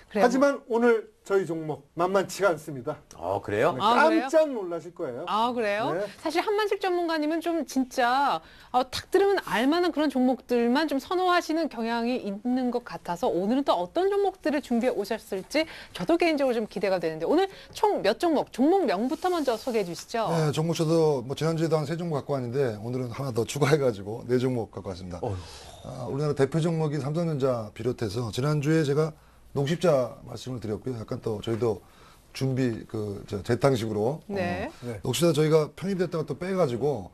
그래요. 하지만 오늘 저희 종목 만만치가 않습니다. 그래요? 그래요? 깜짝 놀라실 거예요. 그래요? 네. 사실 한만식 전문가님은 좀 진짜 탁 들으면 알만한 그런 종목들만 좀 선호하시는 경향이 있는 것 같아서 오늘은 또 어떤 종목들을 준비해 오셨을지 저도 개인적으로 좀 기대가 되는데 오늘 총 몇 종목명부터 먼저 소개해 주시죠. 네, 종목 저도 뭐 지난주에도 한 3종목 갖고 왔는데 오늘은 하나 더 추가해가지고 4종목 갖고 왔습니다. 우리나라 대표 종목인 삼성전자 비롯해서 지난주에 제가 녹십자 말씀을 드렸고요. 약간 또 저희도 준비 재탕식으로 네. 녹십자 저희가 편입됐다가 또 빼가지고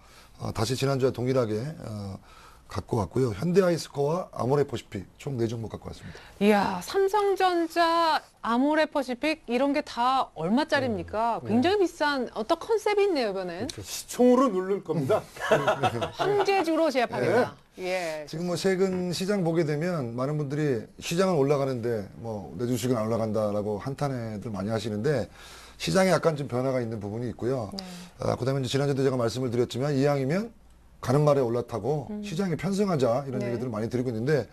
다시 지난주와 동일하게 갖고 왔고요. 현대아이스코어와 아모레퍼시픽 총 4종목 갖고 왔습니다. 이야, 삼성전자, 아모레퍼시픽 이런 게 다 얼마짜리입니까? 굉장히 비싼 어떤 컨셉이 있네요, 이번엔. 시총으로 누를 겁니다. 황제주로 제압하겠다. 예. 지금 뭐 최근 시장 보게 되면 많은 분들이 시장은 올라가는데 뭐 내 주식은 안 올라간다라고 한탄회들 많이 하시는데 시장에 약간 좀 변화가 있는 부분이 있고요. 그다음에 이제 지난주에도 제가 말씀을 드렸지만 이왕이면 가는 말에 올라타고 시장에 편승하자 이런 네. 얘기들을 많이 드리고 있는데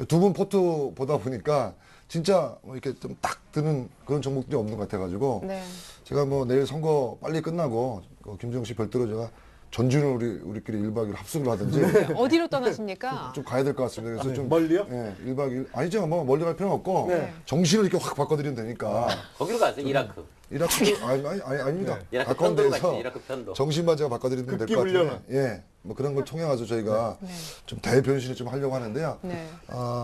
두 분 포트 보다 보니까 진짜 뭐 이렇게 좀 딱 드는 그런 종목들이 없는 것 같아가지고 네. 제가 뭐 내일 선거 빨리 끝나고 김정 씨 별도로 제가 전주는 우리끼리 1박 2일 합숙을 하든지 어디로 떠나십니까? 좀 가야 될 것 같습니다. 그래서 좀 멀리요? 예, 1박 2일 아니죠. 뭐 멀리 갈 필요는 없고 네. 정신을 이렇게 확 바꿔드리면 되니까 거기로 가세요, 이라크. 이라크 아닙니다. 이라크 가까운 편도로 데서 가시죠, 이라크 편도. 정신만 제가 바꿔드리면 될 극기 것 같아요. 훈련은? 예, 뭐 그런 걸 통해 가지고 저희가 네. 좀 대변신을 좀 하려고 하는데요. 네.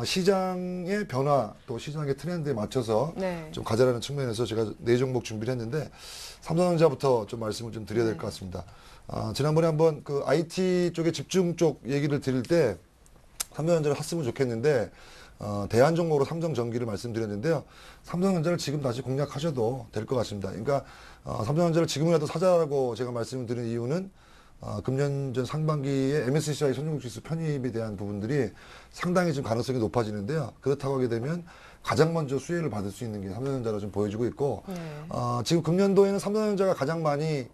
시장의 변화 또 시장의 트렌드에 맞춰서 네. 좀 가자라는 측면에서 제가 4종목 준비를 했는데 삼성전자부터 좀 말씀을 좀 드려야 될 것 같습니다. 지난번에 한번 그 IT 쪽에 집중 쪽 얘기를 드릴 때 삼성전자를 샀으면 좋겠는데 대안 종목으로 삼성전기를 말씀드렸는데요. 삼성전자를 지금 다시 공략하셔도 될 것 같습니다. 그러니까 삼성전자를 지금이라도 사자라고 제가 말씀을 드린 이유는 금년 전 상반기에 MSCI 선진국지수 편입에 대한 부분들이 상당히 좀 가능성이 높아지는데요. 그렇다고 하게 되면 가장 먼저 수혜를 받을 수 있는 게 삼성전자로 좀 보여지고 있고 지금 금년도에는 삼성전자가 가장 많이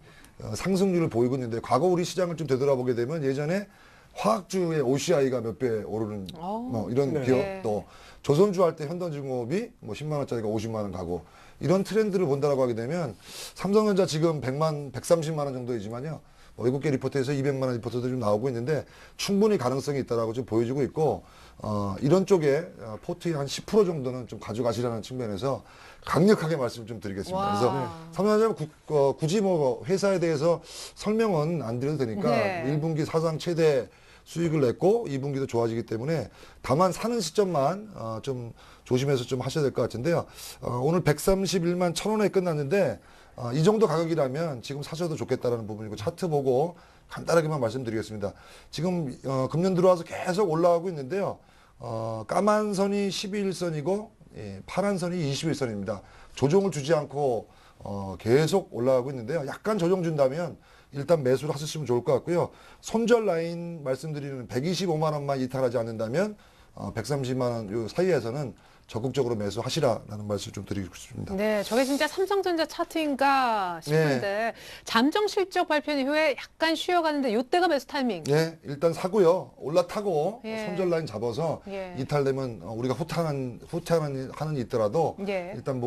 상승률을 보이고 있는데 과거 우리 시장을 좀 되돌아보게 되면 예전에 화학주의 OCI가 몇 배 오르는 뭐 이런 네. 기업 또 조선주 할 때 현대중공업이 뭐 10만 원짜리가 50만 원 가고 이런 트렌드를 본다라고 하게 되면 삼성전자 지금 130만 원 정도이지만요. 외국계 리포트에서 200만 원 리포트도 좀 나오고 있는데 충분히 가능성이 있다라고 좀 보여지고 있고 이런 쪽에 포트의 한 10% 정도는 좀 가져가시라는 측면에서 강력하게 말씀 좀 드리겠습니다. 와. 그래서 삼성전자 굳이 뭐 회사에 대해서 설명은 안 드려도 되니까 네. 1분기 사상 최대 수익을 냈고 2분기도 좋아지기 때문에 다만 사는 시점만 좀 조심해서 좀 하셔야 될 것 같은데요. 오늘 131만 1,000원에 끝났는데 이 정도 가격이라면 지금 사셔도 좋겠다라는 부분이고 차트 보고 간단하게만 말씀드리겠습니다. 지금 금년 들어와서 계속 올라가고 있는데요. 까만 선이 11선이고 파란 선이 21선입니다. 조정을 주지 않고 계속 올라가고 있는데요. 약간 조정 준다면 일단 매수를 하셨으면 좋을 것 같고요. 손절 라인 말씀드리는 125만 원만 이탈하지 않는다면 130만 원 요 사이에서는 적극적으로 매수하시라라는 말씀 좀 드리고 싶습니다. 네, 저게 진짜 삼성전자 차트인가 싶은데 잠정 실적 발표 이후에 약간 쉬어가는데 이때가 매수 타이밍. 예, 일단 사고요. 올라타고 예. 손절 라인 잡아서 예. 이탈되면 우리가 후퇴하는 있더라도 예. 일단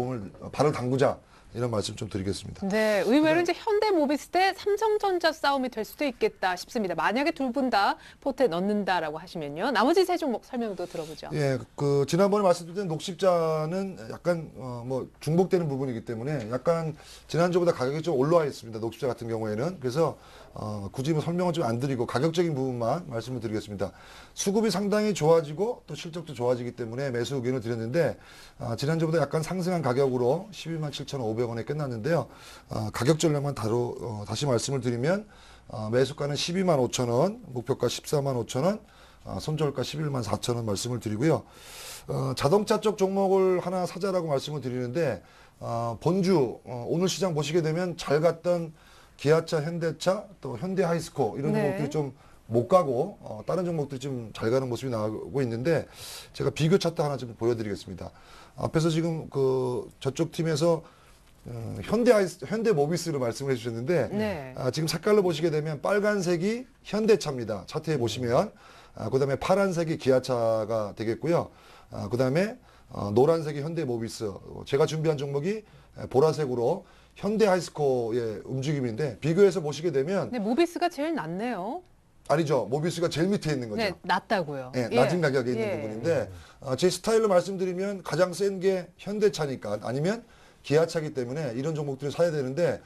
발을 담그자. 이런 말씀 좀 드리겠습니다. 네, 의외로 이제 현대모비스 대 삼성전자 싸움이 될 수도 있겠다 싶습니다. 만약에 두 분 다 포트에 넣는다라고 하시면요. 나머지 세 종목 설명도 들어보죠. 예, 그 지난번에 말씀드린 녹십자는 약간 뭐 중복되는 부분이기 때문에 약간 지난주보다 가격이 좀 올라와 있습니다. 녹십자 같은 경우에는. 그래서 굳이 뭐 설명을 좀 안 드리고 가격적인 부분만 말씀을 드리겠습니다. 수급이 상당히 좋아지고 또 실적도 좋아지기 때문에 매수 의견을 드렸는데 지난주보다 약간 상승한 가격으로 127,500원에 끝났는데요. 가격 전략만 다시 말씀을 드리면 매수가는 125,000원, 목표가 145,000원, 손절가 114,000원 말씀을 드리고요. 자동차 쪽 종목을 하나 사자라고 말씀을 드리는데 본주 오늘 시장 보시게 되면 잘 갔던 기아차, 현대차, 또 현대하이스코 이런 네. 종목들이 좀 못 가고 다른 종목들이 좀 잘 가는 모습이 나오고 있는데 제가 비교 차트 하나 좀 보여드리겠습니다. 앞에서 지금 그 저쪽 팀에서 현대모비스로 말씀을 해주셨는데 네. 지금 색깔로 보시게 되면 빨간색이 현대차입니다. 차트에 보시면 그다음에 파란색이 기아차가 되겠고요. 그다음에 노란색이 현대모비스. 제가 준비한 종목이 보라색으로 현대하이스코의 움직임인데 비교해서 보시게 되면 네, 모비스가 제일 낫네요. 아니죠. 모비스가 제일 밑에 있는 거죠. 네, 낫다고요. 예, 예. 낮은 가격에 있는 예. 부분인데 제 스타일로 말씀드리면 가장 센 게 현대차니까 아니면 기아차기 때문에 이런 종목들을 사야 되는데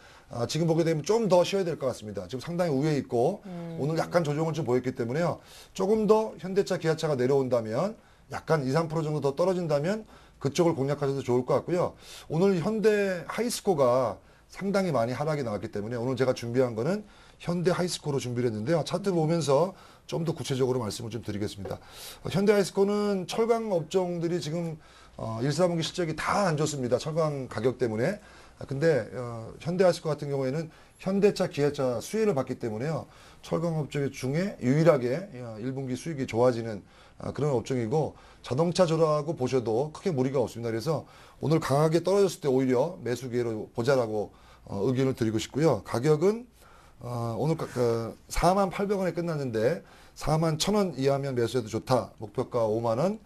지금 보게 되면 좀 더 쉬어야 될 것 같습니다. 지금 상당히 우위에 있고 오늘 약간 조정을 좀 보였기 때문에요. 조금 더 현대차, 기아차가 내려온다면 약간 2, 3% 정도 더 떨어진다면 그쪽을 공략하셔도 좋을 것 같고요. 오늘 현대 하이스코가 상당히 많이 하락이 나왔기 때문에 오늘 제가 준비한 거는 현대 하이스코로 준비를 했는데요. 차트 보면서 좀 더 구체적으로 말씀을 좀 드리겠습니다. 현대 하이스코는 철강 업종들이 지금 1, 4분기 실적이 다 안 좋습니다. 철강 가격 때문에. 근데 현대 하이스코 같은 경우에는 현대차, 기아차 수혜를 받기 때문에요. 철강 업종 중에 유일하게 1분기 수익이 좋아지는 그런 업종이고 자동차 조라고 보셔도 크게 무리가 없습니다. 그래서 오늘 강하게 떨어졌을 때 오히려 매수 기회로 보자라고 의견을 드리고 싶고요. 가격은 오늘 48,000원에 끝났는데 41,000원 이하면 매수해도 좋다. 목표가 5만 원,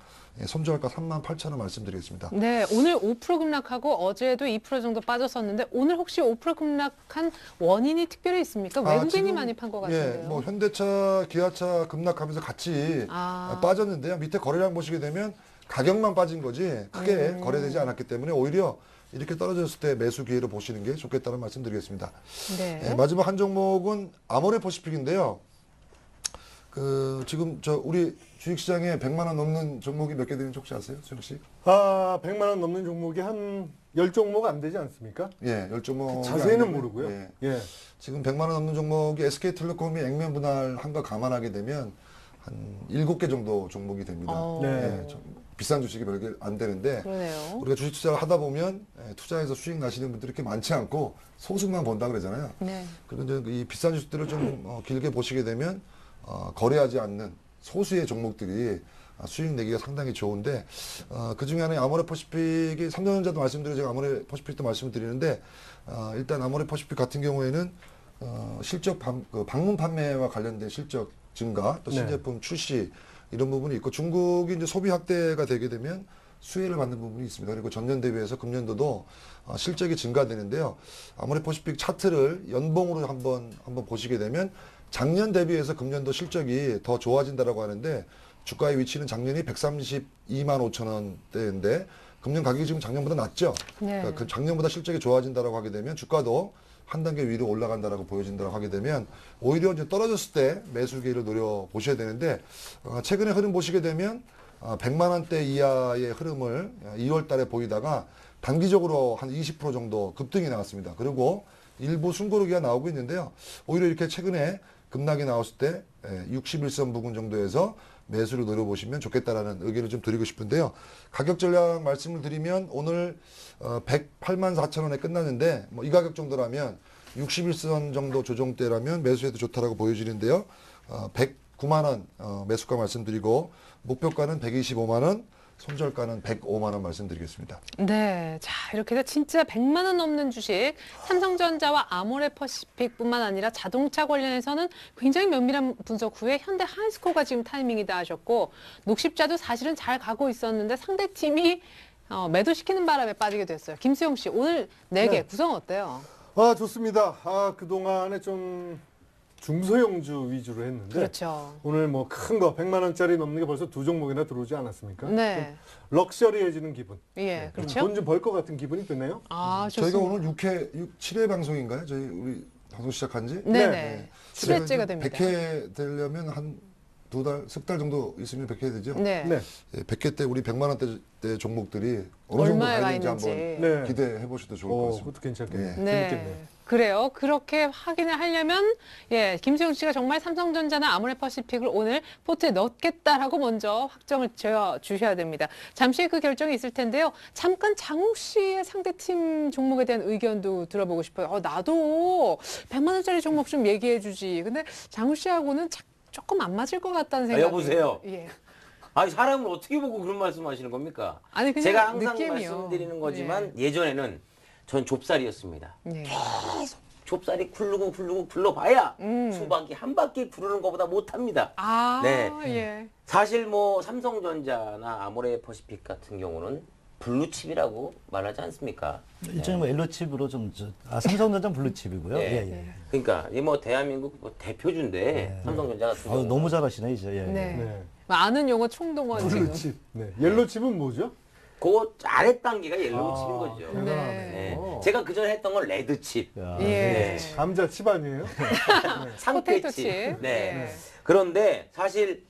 손절가 38,000원 말씀드리겠습니다. 네, 오늘 5% 급락하고 어제도 2% 정도 빠졌었는데 오늘 혹시 5% 급락한 원인이 특별히 있습니까? 외국인이 지금, 많이 판 것 예, 같은데요. 뭐 현대차, 기아차 급락하면서 같이 빠졌는데요. 밑에 거래량 보시게 되면 가격만 빠진 거지 크게 거래되지 않았기 때문에 오히려 이렇게 떨어졌을 때 매수 기회로 보시는 게 좋겠다는 말씀 드리겠습니다. 네. 예, 마지막 한 종목은 아모레퍼시픽인데요. 지금 우리 주식시장에 100만 원 넘는 종목이 몇 개 되는지 혹시 아세요? 수영 씨? 100만 원 넘는 종목이 한 10종목 안 되지 않습니까? 예, 10종목. 자세히는 모르고요. 예. 예. 지금 100만 원 넘는 종목이 SK텔레콤이 액면 분할한 거 감안하게 되면 한 7개 정도 종목이 됩니다. 네. 예, 좀 비싼 주식이 별게 안 되는데 그러네요. 우리가 주식 투자를 하다 보면 투자해서 수익 나시는 분들이 이렇게 많지 않고 소수만 본다 그러잖아요. 네. 그런데 이 비싼 주식들을 좀 길게 보시게 되면 거래하지 않는 소수의 종목들이 수익 내기가 상당히 좋은데 그 중에 하나의 아모레퍼시픽이 삼성전자도 말씀드리고 제가 아모레퍼시픽도 말씀을 드리는데 일단 아모레퍼시픽 같은 경우에는 실적 방문 판매와 관련된 실적 증가 또 신제품 출시 이런 부분이 있고 중국이 이제 소비 확대가 되게 되면 수혜를 받는 부분이 있습니다. 그리고 전년 대비해서 금년도도 실적이 증가되는데요. 아모레퍼시픽 차트를 연봉으로 한번 보시게 되면 작년 대비해서 금년도 실적이 더 좋아진다라고 하는데 주가의 위치는 작년이 132만 5천 원대인데 금년 가격이 지금 작년보다 낮죠. 네. 그러니까 작년보다 실적이 좋아진다라고 하게 되면 주가도 한 단계 위로 올라간다라고 보여진다라고 하게 되면 오히려 이제 떨어졌을 때 매수 기회를 노려 보셔야 되는데 최근의 흐름 보시게 되면 100만 원대 이하의 흐름을 2월 달에 보이다가 단기적으로 한 20% 정도 급등이 나왔습니다. 그리고 일부 숨고르기가 나오고 있는데요. 오히려 이렇게 최근에 급락이 나왔을 때 61선 부근 정도에서 매수를 노려보시면 좋겠다라는 의견을 좀 드리고 싶은데요. 가격 전략 말씀을 드리면 오늘 108만 4천 원에 끝났는데 뭐 이 가격 정도라면 61선 정도 조정대라면 매수해도 좋다라고 보여지는데요. 109만 원 매수가 말씀드리고 목표가는 125만 원, 손절가는 105만 원 말씀드리겠습니다. 네, 자 이렇게 해서 진짜 100만 원 넘는 주식 삼성전자와 아모레퍼시픽뿐만 아니라 자동차 관련해서는 굉장히 면밀한 분석 후에 현대 하이스코가 지금 타이밍이다 하셨고 녹십자도 사실은 잘 가고 있었는데 상대팀이 매도시키는 바람에 빠지게 됐어요. 김수영 씨, 오늘 4개 네. 구성 어때요? 좋습니다. 그동안에 좀 중소형주 위주로 했는데 그렇죠. 오늘 뭐 큰 거 100만 원짜리 넘는 게 벌써 2종목이나 들어오지 않았습니까? 네. 좀 럭셔리해지는 기분. 예, 그렇죠. 돈 좀 벌 것 같은 기분이 드네요. 아, 좋습니다. 저희가 오늘 7회 방송인가요? 저희 우리 방송 시작한 지? 네네. 10회째가 됩니다. 100회 되려면 한 2달, 석 달 정도 있으면 100회 되죠? 네. 네. 예, 100회 때 우리 100만 원대 종목들이 어느 정도 얼마에 가 가있는지 있는지. 한번 네. 기대해 보셔도 좋을 것 같습니다. 그것도 괜찮겠네요. 예. 재밌겠네요. 그래요. 그렇게 확인을 하려면 김수영 씨가 정말 삼성전자나 아모레퍼시픽을 오늘 포트에 넣겠다라고 먼저 확정을 주셔야 됩니다. 잠시 그 결정이 있을 텐데요. 잠깐 장욱 씨의 상대팀 종목에 대한 의견도 들어보고 싶어요. 나도 100만 원짜리 종목 좀 얘기해 주지. 근데 장욱 씨하고는 조금 안 맞을 것 같다는 생각이. 여보세요. 예. 아니 사람을 어떻게 보고 그런 말씀하시는 겁니까? 아니, 그냥 제가 항상 느낌이요. 말씀드리는 거지만 예전에는 전 좁쌀이었습니다. 예. 좁쌀이 굴르고 굴러봐야 수박이 한 바퀴 구르는 것보다 못합니다. 아, 네. 예. 사실 뭐 삼성전자나 아모레퍼시픽 같은 경우는 블루칩이라고 말하지 않습니까? 일종의 뭐 옐로칩으로 삼성전자는 블루칩이고요. 네. 예, 예. 그러니까 이 뭐 대한민국 뭐 대표주인데 삼성전자가 두 경우. 너무 잘하시네 이제. 예, 예. 네. 네. 아는 용어 총동원 지금. 블루칩. 네. 옐로칩은 뭐죠? 그 아래 단계가 옐로우칩인 거죠. 네. 네. 제가 그전에 했던 건 레드칩, 야, 예. 네. 감자칩 아니에요? 포테이토 상태칩. 칩. 네. 그런데 사실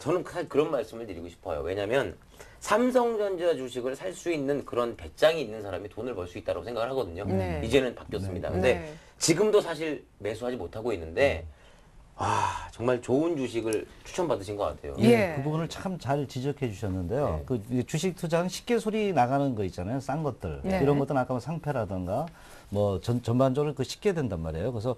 저는 그런 말씀을 드리고 싶어요. 왜냐하면 삼성전자 주식을 살 수 있는 그런 배짱이 있는 사람이 돈을 벌 수 있다고 생각을 하거든요. 네. 이제는 바뀌었습니다. 근데 네. 지금도 사실 매수하지 못하고 있는데 정말 좋은 주식을 추천받으신 것 같아요. 예. 그 부분을 참 잘 지적해 주셨는데요. 그 주식 투자는 쉽게 소리 나가는 거 있잖아요. 싼 것들. 네. 이런 것들은 아까 뭐 상패라든가 뭐 전반적으로 쉽게 된단 말이에요. 그래서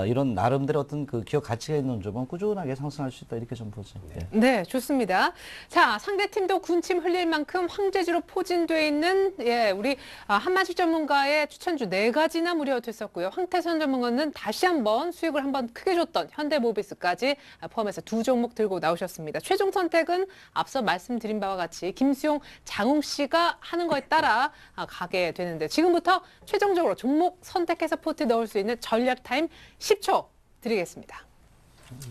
이런 나름대로 어떤 그 기업 가치가 있는 종목은 꾸준하게 상승할 수 있다. 이렇게 좀 보죠. 예. 네, 좋습니다. 자, 상대팀도 군침 흘릴 만큼 황제지로 포진돼 있는 우리 한만식 전문가의 추천주 4가지나 무려 됐었고요. 황태선 전문가는 다시 한번 수익을 한번 크게 줬던 현대모비스까지 포함해서 2종목 들고 나오셨습니다. 최종 선택은 앞서 말씀드린 바와 같이 김수용, 장웅 씨가 하는 거에 따라 가게 되는데 지금부터 최종적으로 종목 선택해서 포트에 넣을 수 있는 전략 타임 10초 드리겠습니다.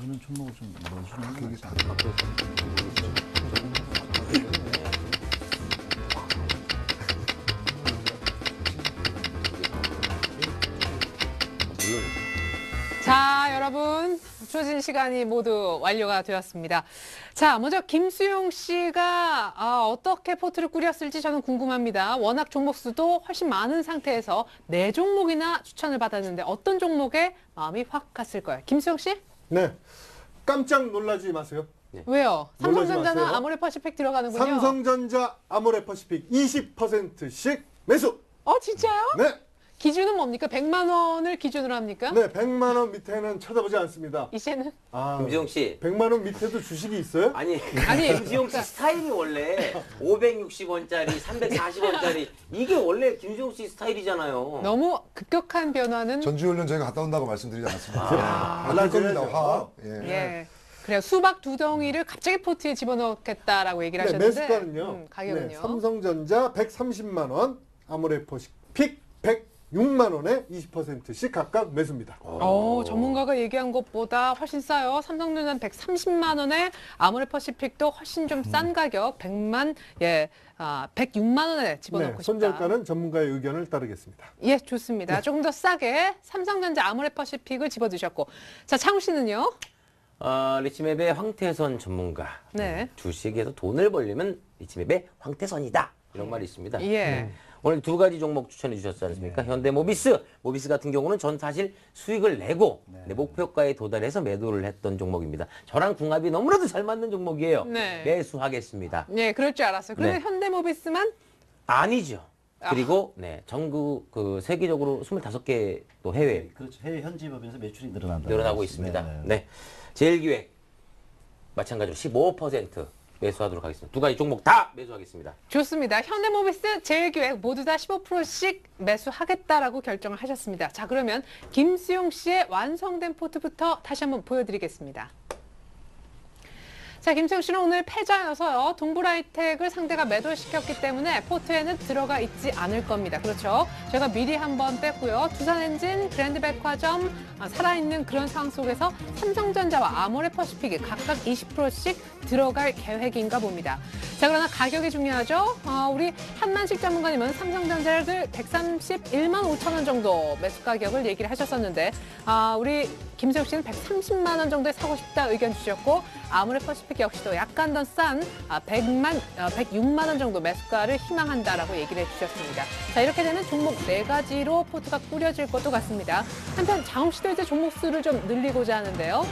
이런 종목을 좀 넣어주는 게 그게 다 자, 여러분, 주어진 시간이 모두 완료가 되었습니다. 자, 먼저 김수용 씨가 어떻게 포트를 꾸렸을지 저는 궁금합니다. 워낙 종목 수도 훨씬 많은 상태에서 4종목이나 추천을 받았는데 어떤 종목에 마음이 확 갔을 거예요? 김수용 씨? 네. 깜짝 놀라지 마세요. 왜요? 놀라지 삼성전자나 마세요. 아모레퍼시픽 들어가는군요. 삼성전자, 아모레퍼시픽 20%씩 매수. 진짜요? 네. 기준은 뭡니까? 100만 원을 기준으로 합니까? 네, 100만 원 밑에는 쳐다보지 않습니다. 이제는? 김지용 씨. 100만 원 밑에도 주식이 있어요? 아니, 아니, 김지용 씨 스타일이 원래 560원짜리, 340원짜리 이게 원래 김지용 씨 스타일이잖아요. 너무 급격한 변화는 전지훈련 저희가 갔다 온다고 말씀드리지 않았습니다. 할 달라져야죠. 겁니다. 화학. 예. 예. 그래요. 수박 2덩이를 갑자기 포트에 집어넣겠다라고 얘기를 네, 하셨는데 매수가는요. 가격은요? 네, 삼성전자 130만 원, 아모레퍼시픽 106만 원에 20%씩 각각 매수입니다. 전문가가 얘기한 것보다 훨씬 싸요. 삼성전자는 130만 원에 아모레퍼시픽도 훨씬 좀 싼 가격 106만 원에 집어넣고 네, 싶다. 손절가는 전문가의 의견을 따르겠습니다. 예, 좋습니다. 조금 더 싸게 삼성전자 아모레퍼시픽을 집어드셨고. 자, 창우 씨는요? 리치맵의 황태선 전문가. 네. 주식에서 돈을 벌려면 리치맵의 황태선이다. 이런 말이 있습니다. 예. 오늘 2가지 종목 추천해 주셨지 않습니까? 현대모비스. 모비스 같은 경우는 전 사실 수익을 내고 내 목표가에 도달해서 매도를 했던 종목입니다. 저랑 궁합이 너무나도 잘 맞는 종목이에요. 네. 매수하겠습니다. 네, 그럴 줄 알았어요. 그런데 네. 현대모비스만 아니죠. 그리고 전국 세계적으로 25개 또 해외 그렇죠. 해외 현지 법인에서 매출이 늘어난다. 늘어나고 있습니다. 네. 제일기획 마찬가지로 15% 매수하도록 하겠습니다. 2가지 종목 다 매수하겠습니다. 좋습니다. 현대모비스, 제일기획 모두 다 15%씩 매수하겠다라고 결정을 하셨습니다. 자, 그러면 김수용 씨의 완성된 포트부터 다시 한번 보여드리겠습니다. 자, 김수영 씨는 오늘 패자여서요. 동부라이텍을 상대가 매도시켰기 때문에 포트에는 들어가 있지 않을 겁니다. 그렇죠? 제가 미리 한번 뺐고요. 두산엔진, 그랜드백화점, 살아있는 그런 상황 속에서 삼성전자와 아모레퍼시픽이 각각 20%씩 들어갈 계획인가 봅니다. 자, 그러나 가격이 중요하죠. 우리 한만식 전문가님은 삼성전자를 131만 5천 원 정도 매수 가격을 얘기를 하셨었는데 우리 김수영 씨는 130만 원 정도에 사고 싶다 의견 주셨고 아모레퍼시픽 역시도 약간 더 싼 106만 원 정도 매수가를 희망한다라고 얘기를 해주셨습니다. 자, 이렇게 되면 종목 4가지로 포트가 꾸려질 것도 같습니다. 한편 장욱 씨도 이제 종목 수를 좀 늘리고자 하는데요.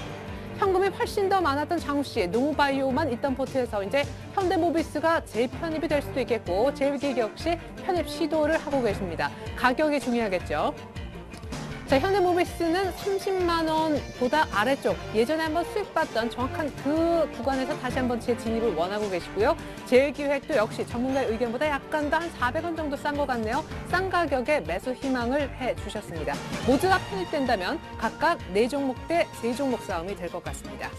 현금이 훨씬 더 많았던 장우 씨, 농우바이오만 있던 포트에서 이제 현대모비스가 재편입이 될 수도 있겠고 제일기획 역시 편입 시도를 하고 계십니다. 가격이 중요하겠죠. 자, 현대모비스는 30만 원보다 아래쪽 예전에 한번 수익봤던 정확한 그 구간에서 다시 한번 재진입을 원하고 계시고요. 제일기획도 역시 전문가의 의견보다 약간 더 한 400원 정도 싼 것 같네요. 싼 가격에 매수 희망을 해주셨습니다. 모두가 편입된다면 각각 4종목 대 3종목 싸움이 될 것 같습니다.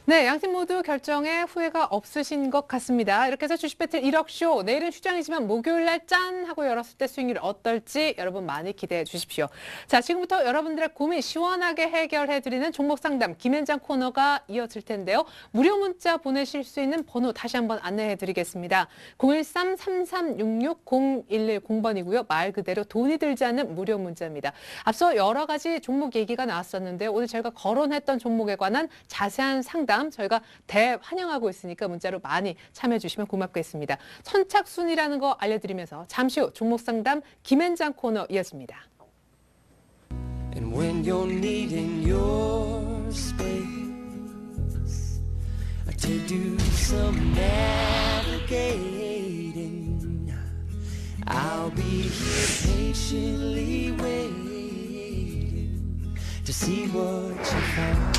네, 양팀 모두 결정에 후회가 없으신 것 같습니다. 이렇게 해서 주식 배틀 1억쇼, 내일은 휴장이지만 목요일 날 짠 하고 열었을 때 수익률이 어떨지 여러분 많이 기대해 주십시오. 자, 지금부터 여러분들의 고민 시원하게 해결해드리는 종목 상담 김현장 코너가 이어질 텐데요. 무료 문자 보내실 수 있는 번호 다시 한번 안내해드리겠습니다. 013-3366-0110번이고요. 말 그대로 돈이 들지 않는 무료 문자입니다. 앞서 여러 가지 종목 얘기가 나왔었는데 오늘 저희가 거론했던 종목에 관한 자세한 상담 저희가 대환영하고 있으니까 문자로 많이 참여해 주시면 고맙겠습니다. 선착순이라는 거 알려드리면서 잠시 후 종목 상담 김현장 코너 이어집니다. And when you're needing your space to do some navigating, I'll be here patiently waiting to see what you find.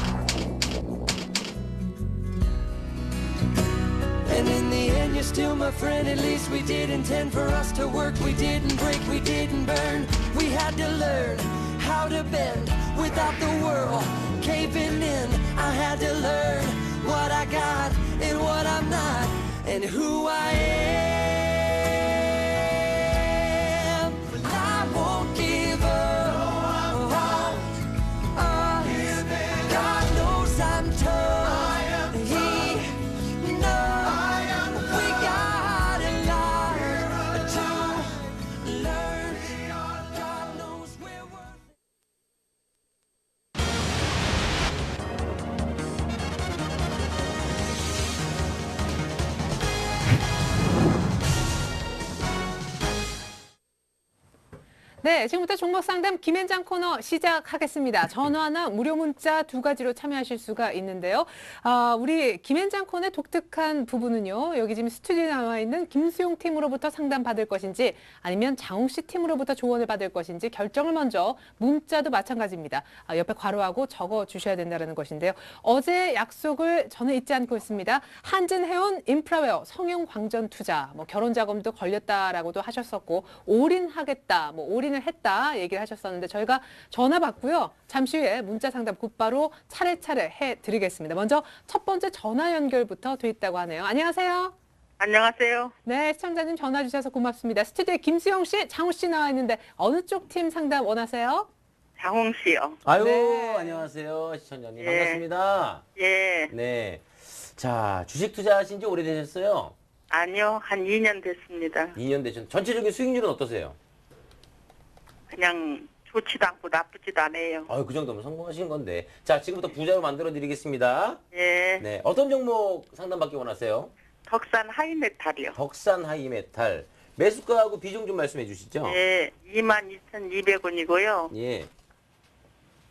And in the end, you're still my friend. At least we did intend for us to work. We didn't break, we didn't burn. We had to learn how to bend without the world caving in. I had to learn what I got and what I'm not and who I am. But I won't give up. God knows I'm tough. 네, 지금부터 종목 상담 김현장 코너 시작하겠습니다. 전화나 무료 문자 2가지로 참여하실 수가 있는데요. 우리 김현장 코너의 독특한 부분은요. 여기 지금 스튜디오에 나와 있는 김수용 팀으로부터 상담 받을 것인지 아니면 장욱 씨 팀으로부터 조언을 받을 것인지 결정을 먼저 문자도 마찬가지입니다. 옆에 괄호하고 적어 주셔야 된다는 것인데요. 어제 약속을 저는 잊지 않고 있습니다. 한진해운 인프라웨어 성용광전투자 결혼 자금도 걸렸다라고도 하셨었고 올인하겠다, 올인을 했다 얘기를 하셨었는데 저희가 전화 받고요. 잠시 후에 문자 상담 곧바로 차례차례 해드리겠습니다. 먼저 첫 번째 전화 연결부터 돼 있다고 하네요. 안녕하세요. 안녕하세요. 네, 시청자님 전화 주셔서 고맙습니다. 스튜디오에 김수영 씨, 장우 씨 나와 있는데 어느 쪽 팀 상담 원하세요? 장홍 씨요. 아유, 네. 안녕하세요. 시청자님. 예. 반갑습니다. 예. 네. 자, 주식 투자하신 지 오래되셨어요? 아니요, 한 2년 됐습니다. 2년 되셨는데 전체적인 수익률은 어떠세요? 그냥 좋지도 않고 나쁘지도 않아요. 아유, 그 정도면 성공하신 건데. 자, 지금부터 부자로 만들어 드리겠습니다. 예. 네. 어떤 종목 상담받기 원하세요? 덕산 하이메탈이요. 덕산 하이메탈. 매수가하고 비중 좀 말씀해 주시죠. 예. 22,200원이고요. 예.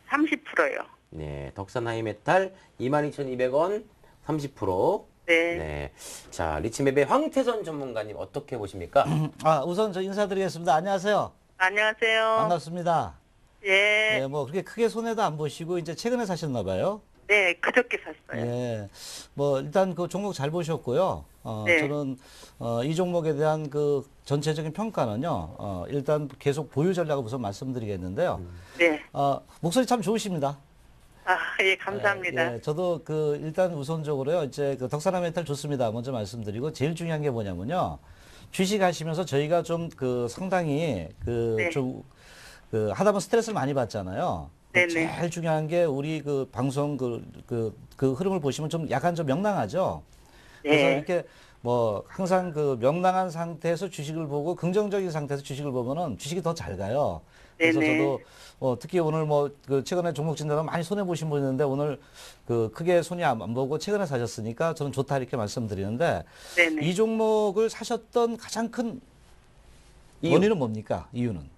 30%요. 네. 덕산 하이메탈 22,200원 30%. 네. 네. 자, 리치맵의 황태선 전문가님 어떻게 보십니까? 우선 저 인사드리겠습니다. 안녕하세요. 안녕하세요. 반갑습니다. 예. 네, 그렇게 크게 손해도 안 보시고 이제 최근에 사셨나 봐요. 네, 그저께 샀어요. 예. 일단 그 종목 잘 보셨고요. 네. 저는 이 종목에 대한 그 전체적인 평가는요. 일단 계속 보유 전략을 우선 말씀드리겠는데요. 네. 목소리 참 좋으십니다. 예, 감사합니다. 예, 저도 그 일단 우선적으로요. 이제 그 덕산화 메탈 좋습니다. 먼저 말씀드리고 제일 중요한 게 뭐냐면요. 주식하시면서 저희가 좀 그 상당히 그 네. 좀 그 하다 보면 스트레스를 많이 받잖아요. 네네. 제일 중요한 게 우리 그 방송 그 흐름을 보시면 좀 약간 좀 명랑하죠. 그래서 네. 이렇게 뭐 항상 그 명랑한 상태에서 주식을 보고 긍정적인 상태에서 주식을 보면은 주식이 더 잘 가요. 그래서 네네. 저도 특히 오늘 뭐 그 최근에 종목 진단을 많이 손해 보신 분 있는데 오늘 그 크게 손이 안 보고 최근에 사셨으니까 저는 좋다 이렇게 말씀드리는데 네네. 이 종목을 사셨던 가장 큰 이유. 원인은 뭡니까? 이유는?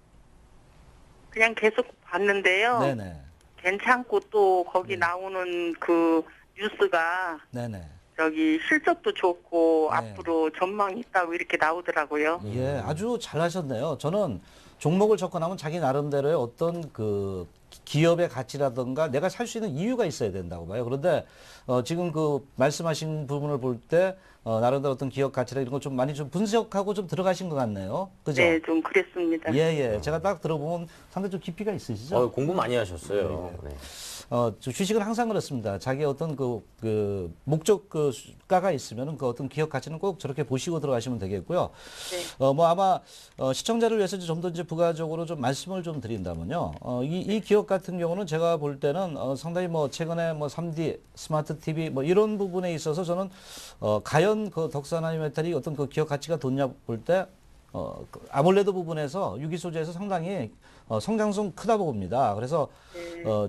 그냥 계속 봤는데요. 네네. 괜찮고 또 거기 네. 나오는 그 뉴스가 네네. 저기 실적도 좋고 네. 앞으로 전망이 있다고 이렇게 나오더라고요. 예, 아주 잘하셨네요. 저는 종목을 접근하면 자기 나름대로의 어떤 그 기업의 가치라든가 내가 살 수 있는 이유가 있어야 된다고 봐요. 그런데 지금 그 말씀하신 부분을 볼 때 나름대로 어떤 기업 가치라 이런 거 좀 많이 좀 분석하고 좀 들어가신 것 같네요. 그죠? 네, 좀 그랬습니다. 예, 예. 제가 딱 들어보면 상당히 좀 깊이가 있으시죠? 공부 많이 하셨어요. 네. 저 주식은 항상 그렇습니다. 자기 어떤 그 목적가가 있으면은 그 어떤 기업 가치는 꼭 저렇게 보시고 들어가시면 되겠고요. 네. 뭐 아마 시청자를 위해서 좀 더 이제 부가적으로 좀 말씀을 좀 드린다면요. 이 기업 같은 경우는 제가 볼 때는 상당히 뭐 최근에 뭐 3D 스마트 TV 뭐 이런 부분에 있어서 저는 과연 그 덕산아이메탈이 어떤 그 기업 가치가 돋냐 볼 때 그 아몰레드 부분에서 유기 소재에서 상당히 성장성 크다 봅니다. 그래서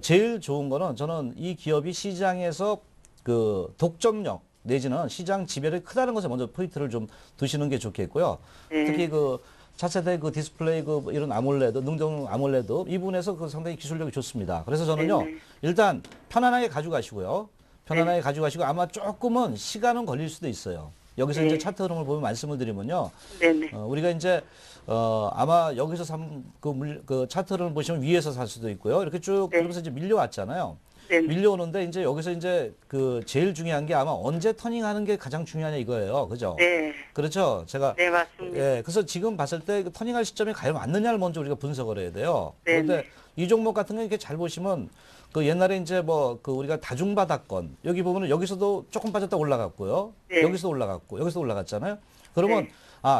제일 좋은 거는 저는 이 기업이 시장에서 그 독점력 내지는 시장 지배력이 크다는 것에 먼저 포인트를 좀 두시는 게 좋겠고요. 네. 특히 그 차세대 그 디스플레이 그 이런 아몰레드, 능동 아몰레드 이 부분에서 그 상당히 기술력이 좋습니다. 그래서 저는요 네네. 일단 편안하게 가져가시고요. 편안하게 가져가시고 아마 조금은 시간은 걸릴 수도 있어요. 여기서 네. 이제 차트 흐름을 보면 말씀을 드리면요. 네네. 우리가 이제 아마 여기서 그 차트를 보시면 위에서 살 수도 있고요. 이렇게 쭉 네. 그러면서 이제 밀려왔잖아요. 네네. 밀려오는데 이제 여기서 이제 그 제일 중요한 게 아마 언제 터닝하는 게 가장 중요하냐 이거예요. 그죠? 네. 그렇죠. 제가 네, 맞습니다. 예, 그래서 지금 봤을 때 그 터닝할 시점이 과연 맞느냐를 먼저 우리가 분석을 해야 돼요. 네네. 그런데 이 종목 같은 거 이렇게 잘 보시면 그 옛날에 이제 뭐 그 우리가 다중바닥권 여기 보면은 여기서도 조금 빠졌다 올라갔고요. 네. 여기서도 올라갔고 여기서도 올라갔잖아요. 그러면 네.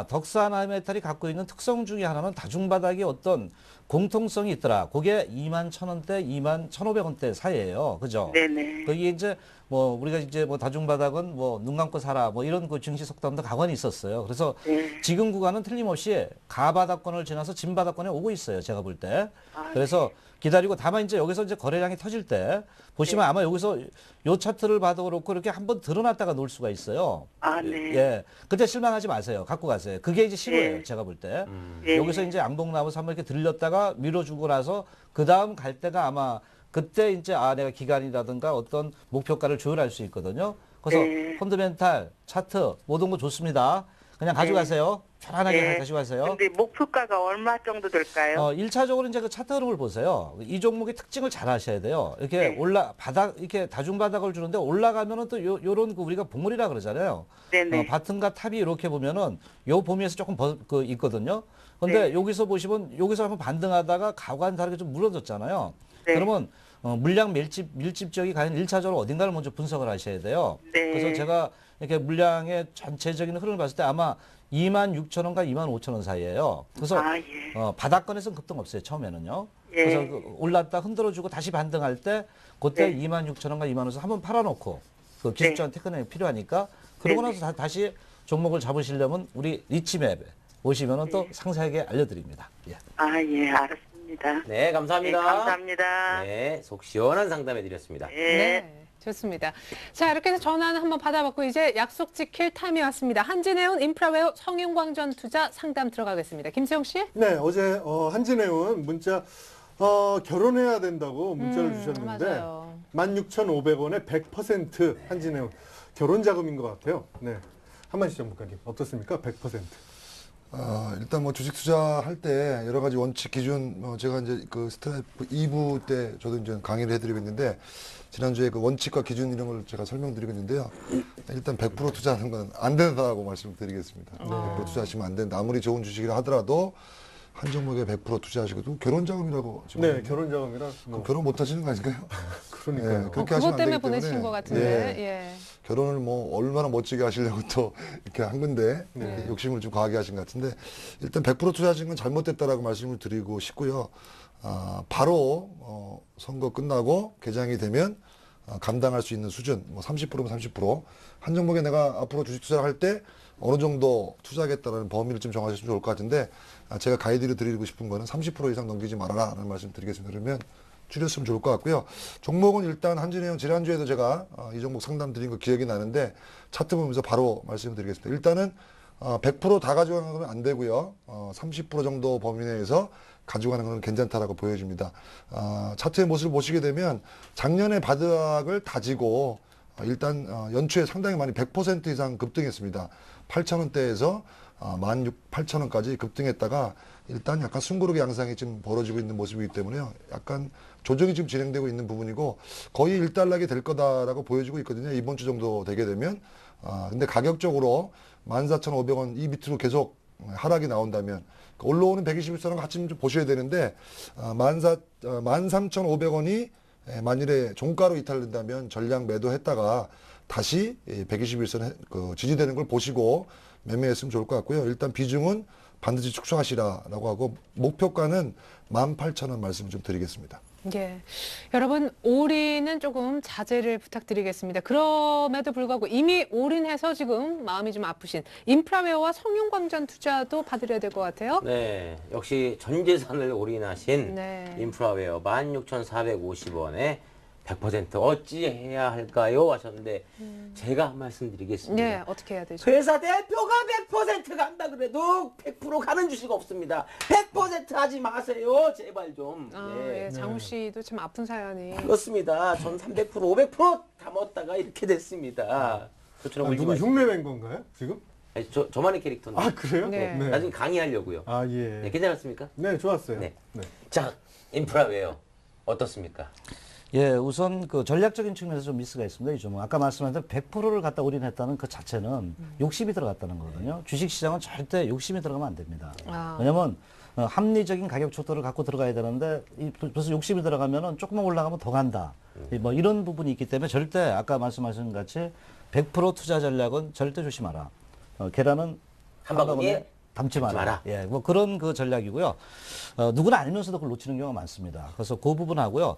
덕산아메탈이 갖고 있는 특성 중에 하나는 다중바닥이 어떤 공통성이 있더라. 그게 21,000원대, 21,500원대 사이예요. 그죠? 네네. 그게 이제 뭐 우리가 이제 뭐 다중바닥은 뭐 눈 감고 살아 뭐 이런 그 증시 속담도 각원이 있었어요. 그래서 네. 지금 구간은 틀림없이 가바닥권을 지나서 진바닥권에 오고 있어요. 제가 볼 때. 아, 그래서 기다리고 다만 이제 여기서 이제 거래량이 터질 때 보시면 아마 여기서 요 차트를 봐도 그렇고 이렇게 한번 드러났다가 놓을 수가 있어요. 아, 네. 예. 그때 실망하지 마세요. 갖고 가세요. 그게 이제 신호예요. 네. 제가 볼 때. 네. 여기서 이제 안봉나무에서 한번 이렇게 들렸다가 밀어주고 나서 그 다음 갈 때가 아마 그때 이제 내가 기간이라든가 어떤 목표가를 조율할 수 있거든요. 그래서 네. 펀더멘탈, 차트 모든 거 좋습니다. 그냥 가져가세요. 편안하게 네. 가져가세요. 근데 목표가가 얼마 정도 될까요? 1차적으로 이제 그 차트 흐름을 보세요. 이 종목의 특징을 잘 아셔야 돼요. 이렇게 네. 이렇게 다중바닥을 주는데 올라가면은 또 요런 그 우리가 봉우리라 그러잖아요. 네네. 바텀과 탑이 이렇게 보면은 요 범위에서 조금 있거든요. 근데 네. 여기서 보시면 여기서 한번 반등하다가 가관 다르게 좀 무너졌잖아요. 네. 그러면 물량 밀집적이 과연 1차적으로 어딘가를 먼저 분석을 하셔야 돼요. 네. 그래서 제가 이렇게 물량의 전체적인 흐름을 봤을 때 아마 26,000원과 25,000원 사이예요. 그래서 아, 예. 바닥권에서는 급등 없어요. 처음에는요. 예. 그래서 그 올랐다 흔들어주고 다시 반등할 때 그때 네. 26,000원과 25,000원 한번 팔아놓고 그 기술적인 테크닉이 필요하니까 그러고 네. 나서 다시 종목을 잡으시려면 우리 리치맵 보시면은 또 상세하게 알려드립니다. 예. 아, 예, 알았습니다. 네, 감사합니다. 네, 감사합니다. 네, 속 시원한 상담해드렸습니다. 예. 네. 좋습니다. 자, 이렇게 해서 전화는 한번 받아봤고 이제 약속 지킬 타임이 왔습니다. 한진해운 인프라웨어 성윤광전 투자 상담 들어가겠습니다. 김수영 씨? 네, 어제 한진해운 문자 결혼해야 된다고 문자를 주셨는데 맞아요. 16,500원에 100% 한진해운 결혼 자금인 것 같아요. 네, 한만시 전문가님 어떻습니까? 100%. 일단 뭐 주식 투자할 때 여러 가지 원칙 기준 제가 이제 그 스타이프 2부 때 저도 이제 강의를 해드리고 있는데 지난주에 그 원칙과 기준 이런 걸 제가 설명드리고 있는데요. 일단 100% 투자하는 건 안 된다고 말씀드리겠습니다. 100% 투자하시면 안 된다. 아무리 좋은 주식이라 하더라도 한 종목에 100% 투자하시고 또 결혼 자금이라고 지금 네, 하는데 결혼 자금이라 그럼 결혼 못 하시는 거 아닌가요? 그러니까요. 그렇게 그것 하시면 안 때문에 되기 보내신 때문에, 것 같은데. 예. 예. 결혼을 뭐 얼마나 멋지게 하시려고 또 이렇게 한 건데 네. 욕심을 좀 과하게 하신 것 같은데 일단 100% 투자하신 건 잘못됐다라고 말씀을 드리고 싶고요. 바로 선거 끝나고 개장이 되면 감당할 수 있는 수준, 뭐 30%면 30%. 한 종목에 내가 앞으로 주식 투자를 할 때 어느 정도 투자하겠다라는 범위를 좀 정하시면 좋을 것 같은데 제가 가이드를 드리고 싶은 거는 30% 이상 넘기지 말아라라는 말씀 드리겠습니다. 그러면 줄였으면 좋을 것 같고요. 종목은 일단 한진해영 지난주에도 제가 이 종목 상담 드린 거 기억이 나는데 차트 보면서 바로 말씀드리겠습니다. 일단은 100%다 가져가는 건 안 되고요. 30% 정도 범위 내에서 가져가는 건 괜찮다라고 보여집니다. 차트의 모습을 보시게 되면 작년에 바닥을 다지고 일단 연초에 상당히 많이 100% 이상 급등했습니다. 8,000원대에서 16,800원까지 급등했다가 일단 약간 숨고르기 양상이 지금 벌어지고 있는 모습이기 때문에요. 약간 조정이 지금 진행되고 있는 부분이고 거의 일단락이 될 거다라고 보여지고 있거든요. 이번 주 정도 되게 되면. 근데 가격적으로 14,500원 이 밑으로 계속 하락이 나온다면 올라오는 121선은 같이 좀 보셔야 되는데 13,500원이 만일에 종가로 이탈된다면 전량 매도했다가 다시 121선 지지되는 걸 보시고 매매했으면 좋을 것 같고요. 일단 비중은 반드시 축소하시라라고 하고 목표가는 18,000원 말씀을 좀 드리겠습니다. 예. 여러분, 올인은 조금 자제를 부탁드리겠습니다. 그럼에도 불구하고 이미 올인해서 지금 마음이 좀 아프신 인프라웨어와 성용광전 투자도 받으려야 될 것 같아요. 네, 역시 전 재산을 올인하신 네. 인프라웨어 16,450원에 100% 어찌해야 할까요? 하셨는데 제가 한 말씀 드리겠습니다. 네, 어떻게 해야 되죠? 회사 대표가 100% 간다 그래도 100% 가는 주식 없습니다. 100% 하지 마세요. 제발 좀. 예, 장우 씨도 참 아픈 사연이. 그렇습니다. 전 300%, 500% 담았다가 이렇게 됐습니다. 저처럼 누구 흉내낸 건가요, 지금? 아니, 저만의 캐릭터인데. 그래요? 네. 나중에 강의하려고요. 예. 네, 괜찮았습니까? 네, 좋았어요. 네. 네. 자, 인프라웨어 어떻습니까? 예, 우선 그 전략적인 측면에서 좀 미스가 있습니다. 이 종목. 아까 말씀하신 100%를 갖다 올인했다는 그 자체는 욕심이 들어갔다는 거거든요. 주식시장은 절대 욕심이 들어가면 안 됩니다. 왜냐면 합리적인 가격 촉도를 갖고 들어가야 되는데 벌써 욕심이 들어가면은 조금만 올라가면 더 간다. 뭐 이런 부분이 있기 때문에 절대 아까 말씀하신 같이 100% 투자 전략은 절대 조심하라. 계란은 한 바구니에 담지 마라. 예, 뭐 그런 그 전략이고요. 누구나 알면서도 그걸 놓치는 경우가 많습니다. 그래서 그 부분하고요.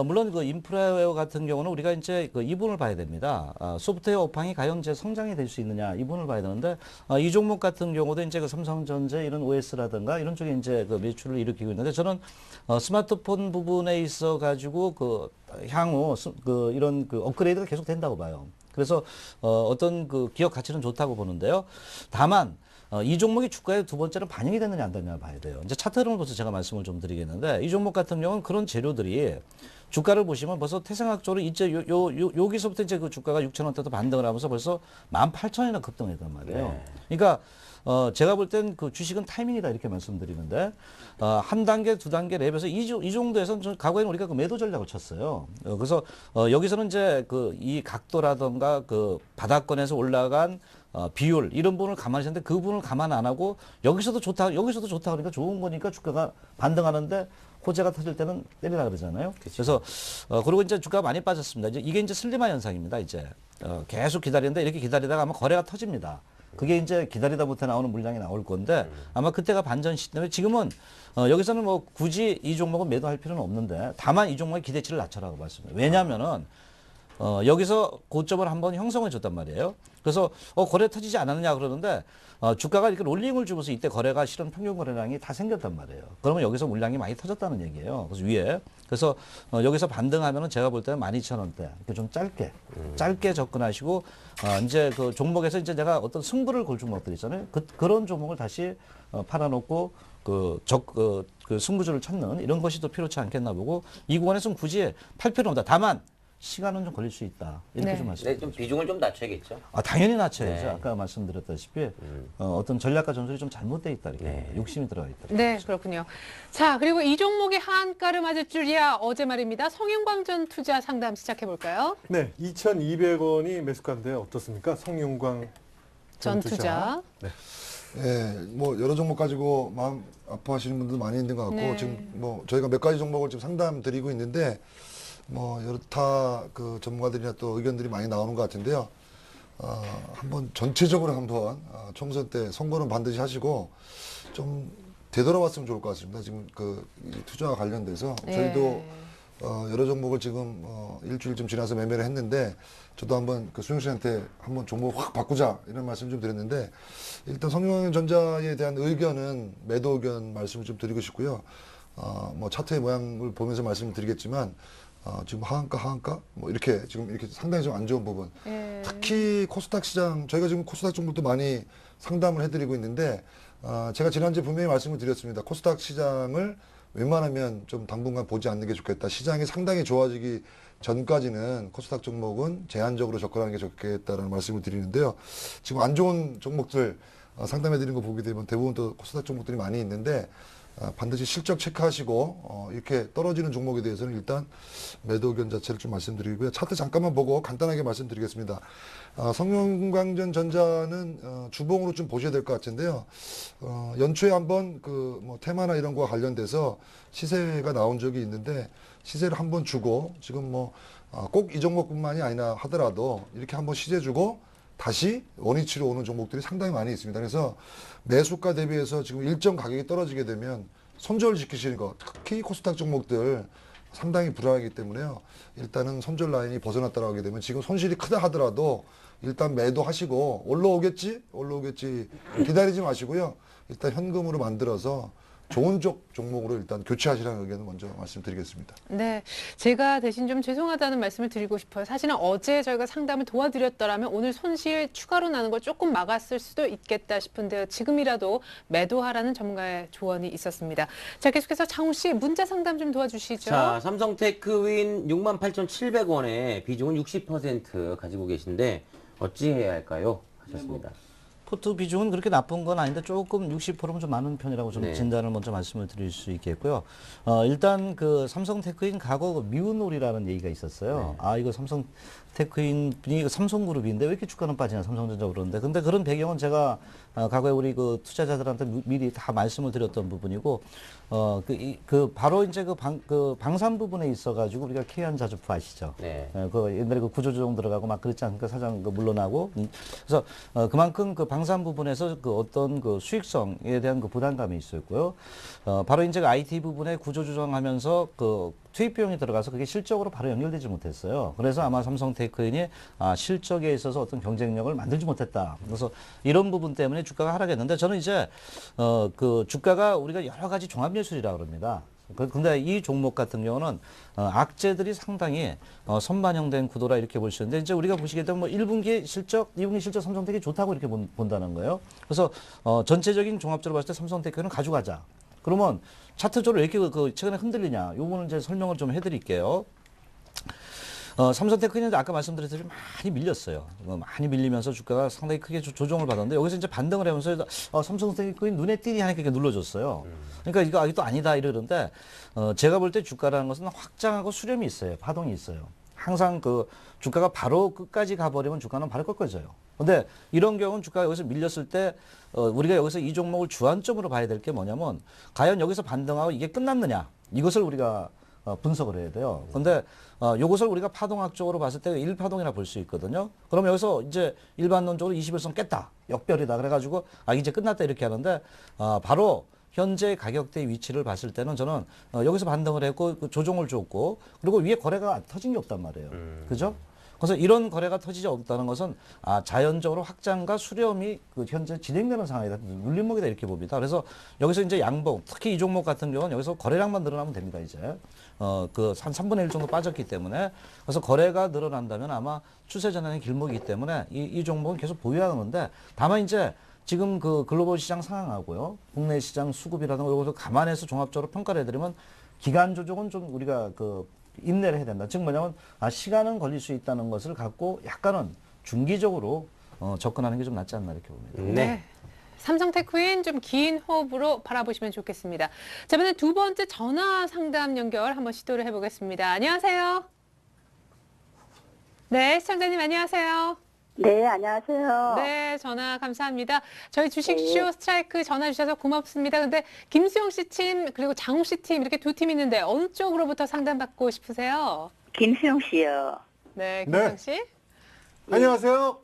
물론 그 인프라웨어 같은 경우는 우리가 이제 그 이분을 봐야 됩니다. 소프트웨어 업황이 과연 이제 성장이 될 수 있느냐 이분을 봐야 되는데 이 종목 같은 경우도 이제 그 삼성전자 이런 OS라든가 이런 쪽에 이제 그 매출을 일으키고 있는데 저는 스마트폰 부분에 있어 가지고 그 향후 그 이런 그 업그레이드가 계속 된다고 봐요. 그래서 어떤 그 기업 가치는 좋다고 보는데요. 다만 이 종목이 주가에 두 번째로 반영이 됐느냐 안 됐느냐 봐야 돼요. 이제 차트 흐름을 보서 제가 말씀을 좀 드리겠는데 이 종목 같은 경우는 그런 재료들이 주가를 보시면 벌써 태생학적으로 이제 여기서부터 이제 그 주가가 6,000원대도 반등을 하면서 벌써 18,000원이나 급등했단 말이에요. 그러니까 제가 볼 땐 그 주식은 타이밍이다 이렇게 말씀드리는데 한 단계, 두 단계 랩에서 이 정도에서는 과거에는 우리가 그 매도 전략을 쳤어요. 그래서 여기서는 이제 그 이 각도라든가 그 바닥권에서 올라간 비율 이런 부분을 감안하셨는데 그 부분을 감안 안 하고 여기서도 좋다 그러니까 좋은 거니까 주가가 반등하는데 호재가 터질 때는 때리라 그러잖아요. 그래서 그리고 이제 주가가 많이 빠졌습니다. 이제 이게 이제 슬림화 현상입니다. 이제 계속 기다리는데 이렇게 기다리다가 아마 거래가 터집니다. 그게 이제 기다리다 못해 나오는 물량이 나올 건데 아마 그때가 반전 시점에 지금은 여기서는 뭐 굳이 이 종목은 매도할 필요는 없는데 다만 이 종목의 기대치를 낮춰라고 말씀드려요. 왜냐하면은 여기서 고점을 한번 형성해 줬단 말이에요. 그래서 거래 터지지 않았느냐 그러는데 주가가 이렇게 롤링을 주면서 이때 거래가 실은 평균 거래량이 다 생겼단 말이에요. 그러면 여기서 물량이 많이 터졌다는 얘기예요. 그래서 위에 그래서 여기서 반등하면은 제가 볼 때는 12,000원대 이렇게 좀 짧게 접근하시고 이제 그 종목에서 이제 내가 어떤 승부를 걸 종목들 있잖아요. 그런 종목을 다시 팔아놓고 그 승부주를 찾는 이런 것이 더 필요치 않겠나 보고 이 구간에서는 굳이 팔 필요는 없다. 다만 시간은 좀 걸릴 수 있다. 이렇게 네. 좀 말씀드립니다. 좀 비중을 좀 낮춰야겠죠. 당연히 낮춰야죠. 네. 아까 말씀드렸다시피 어떤 전략과 전술이 좀 잘못돼 있다. 이렇게 욕심이 들어가 있다. 네, 그렇군요. 자, 그리고 이 종목이 한가를 맞을 줄이야 어제 말입니다. 성용광전 투자 상담 시작해 볼까요? 네, 2,200원이 매수가인데 어떻습니까? 성용광 전 투자. 네. 예, 뭐 여러 종목 가지고 마음 아파하시는 분들 많이 있는 것 같고 네. 지금 뭐 저희가 몇 가지 종목을 지금 상담 드리고 있는데 뭐 여타 그 전문가들이나 또 의견들이 많이 나오는 것 같은데요. 한번 전체적으로 한번 총선 때 선거는 반드시 하시고 좀 되돌아봤으면 좋을 것 같습니다. 지금 이 투자와 관련돼서 저희도 여러 종목을 지금 일주일 좀 지나서 매매를 했는데 저도 한번 그 수영 씨한테 한번 종목 확 바꾸자 이런 말씀 좀 드렸는데 일단 성룡전자에 대한 의견은 매도 의견 말씀을 좀 드리고 싶고요. 뭐 차트의 모양을 보면서 말씀드리겠지만 지금 하한가 뭐 이렇게 지금 이렇게 상당히 좀 안 좋은 부분. 특히 코스닥 시장 저희가 지금 코스닥 종목도 많이 상담을 해드리고 있는데 제가 지난주에 분명히 말씀을 드렸습니다. 코스닥 시장을 웬만하면 좀 당분간 보지 않는 게 좋겠다. 시장이 상당히 좋아지기 전까지는 코스닥 종목은 제한적으로 접근하는 게 좋겠다라는 말씀을 드리는데요. 지금 안 좋은 종목들 상담해 드리는 거 보게 되면 대부분 또 코스닥 종목들이 많이 있는데 반드시 실적 체크하시고 이렇게 떨어지는 종목에 대해서는 일단 매도 의견 자체를 좀 말씀드리고요. 차트 잠깐만 보고 간단하게 말씀드리겠습니다. 성룡광전전자는 주봉으로 좀 보셔야 될 것 같은데요. 연초에 한번 뭐 테마나 이런 거와 관련돼서 시세가 나온 적이 있는데 시세를 한번 주고 지금 뭐 꼭 이 종목뿐만이 아니라 하더라도 이렇게 한번 시세 주고 다시 원위치로 오는 종목들이 상당히 많이 있습니다. 그래서 매수가 대비해서 지금 일정 가격이 떨어지게 되면 손절 지키시는 거, 특히 코스닥 종목들 상당히 불안하기 때문에요. 일단은 손절 라인이 벗어났다고 하게 되면 지금 손실이 크다 하더라도 일단 매도하시고 올라오겠지 기다리지 마시고요. 일단 현금으로 만들어서 좋은 쪽 종목으로 일단 교체하시라는 의견을 먼저 말씀드리겠습니다. 네, 제가 대신 좀 죄송하다는 말씀을 드리고 싶어요. 사실은 어제 저희가 상담을 도와드렸더라면 오늘 손실 추가로 나는 걸 조금 막았을 수도 있겠다 싶은데요. 지금이라도 매도하라는 전문가의 조언이 있었습니다. 자, 계속해서 장훈 씨 문자 상담 좀 도와주시죠. 자, 삼성테크윈 68,700원에 비중은 60% 가지고 계신데 어찌해야 할까요? 하셨습니다. 포트 비중은 그렇게 나쁜 건 아닌데 조금 60%면 좀 많은 편이라고 좀 네. 진단을 먼저 말씀을 드릴 수 있겠고요. 일단 그 삼성테크인 과거 미운놀이라는 얘기가 있었어요. 이거 삼성테크인이 삼성그룹인데 왜 이렇게 주가는 빠지냐 삼성전자 그러는데 근데 그런 배경은 제가 과거에 우리 그 투자자들한테 미리 다 말씀을 드렸던 부분이고 바로 이제 그 방산 부분에 있어가지고 우리가 K한자주포 아시죠? 네. 그 옛날에 그 구조조정 들어가고 막 그랬지 않습니까? 사장 물러나고. 그래서 그만큼 그 방산 부분에서 그 어떤 그 수익성에 대한 그 부담감이 있었고요. 바로 이제 그 IT 부분에 구조조정하면서 그 투입 비용이 들어가서 그게 실적으로 바로 연결되지 못했어요. 그래서 아마 삼성테크인이 실적에 있어서 어떤 경쟁력을 만들지 못했다. 그래서 이런 부분 때문에 주가가 하락했는데 저는 이제 그 주가가 우리가 여러 가지 종합예술이라고 그럽니다. 근데 이 종목 같은 경우는 악재들이 상당히 선반영된 구도라 이렇게 볼 수 있는데 이제 우리가 보시게 되면 뭐 1분기 실적, 2분기 실적 삼성테크이 좋다고 이렇게 본다는 거예요. 그래서 전체적인 종합적으로 봤을 때 삼성테크는 가져가자. 그러면 차트적으로 왜 이렇게 최근에 흔들리냐? 요거는 이제 설명을 좀 해드릴게요. 삼성테크는 아까 말씀드렸듯이 많이 밀렸어요. 많이 밀리면서 주가가 상당히 크게 조정을 받았는데 여기서 이제 반등을 하면서 삼성테크는 눈에 띄니 하니까 이렇게 눌러줬어요. 그러니까 이거 아직도 아니다 이러는데 제가 볼 때 주가라는 것은 확장하고 수렴이 있어요. 파동이 있어요. 항상 그 주가가 바로 끝까지 가버리면 주가는 바로 꺾어져요. 근데 이런 경우는 주가가 여기서 밀렸을 때 우리가 여기서 이 종목을 주안점으로 봐야 될 게 뭐냐면 과연 여기서 반등하고 이게 끝났느냐 이것을 우리가 분석을 해야 돼요. 근데 이것을 우리가 파동학적으로 봤을 때 1파동이라 볼 수 있거든요. 그럼 여기서 이제 일반론적으로 21선 깼다. 역별이다. 그래가지고 이제 끝났다 이렇게 하는데 바로 현재 가격대 위치를 봤을 때는 저는 여기서 반등을 했고 그 조정을 줬고 그리고 위에 거래가 터진 게 없단 말이에요. 그죠? 그래서 이런 거래가 터지지 없다는 것은 자연적으로 확장과 수렴이 그 현재 진행되는 상황이다. 눌림목이다 이렇게 봅니다. 그래서 여기서 이제 양봉, 특히 이 종목 같은 경우는 여기서 거래량만 늘어나면 됩니다. 이제 그 한 3분의 1 정도 빠졌기 때문에 그래서 거래가 늘어난다면 아마 추세 전환의 길목이기 때문에 이 종목은 계속 보유하는데 다만 이제 지금 그 글로벌 시장 상황하고요, 국내 시장 수급이라든가 이것을 감안해서 종합적으로 평가를 해드리면 기간 조정은 좀 우리가 그 인내를 해야 된다. 즉 뭐냐면 시간은 걸릴 수 있다는 것을 갖고 약간은 중기적으로 접근하는 게 좀 낫지 않나 이렇게 봅니다. 네. 삼성테크인 좀 긴 호흡으로 바라보시면 좋겠습니다. 자, 이번에 두 번째 전화 상담 연결 한번 시도를 해보겠습니다. 안녕하세요. 네, 시청자님 안녕하세요. 네, 안녕하세요. 네, 전화 감사합니다. 저희 주식쇼 네. 스트라이크 전화 주셔서 고맙습니다. 근데 김수영 씨 팀 그리고 장욱 씨 팀 이렇게 두 팀 있는데 어느 쪽으로부터 상담받고 싶으세요? 김수영 씨요. 네, 네. 김수영 씨. 안녕하세요.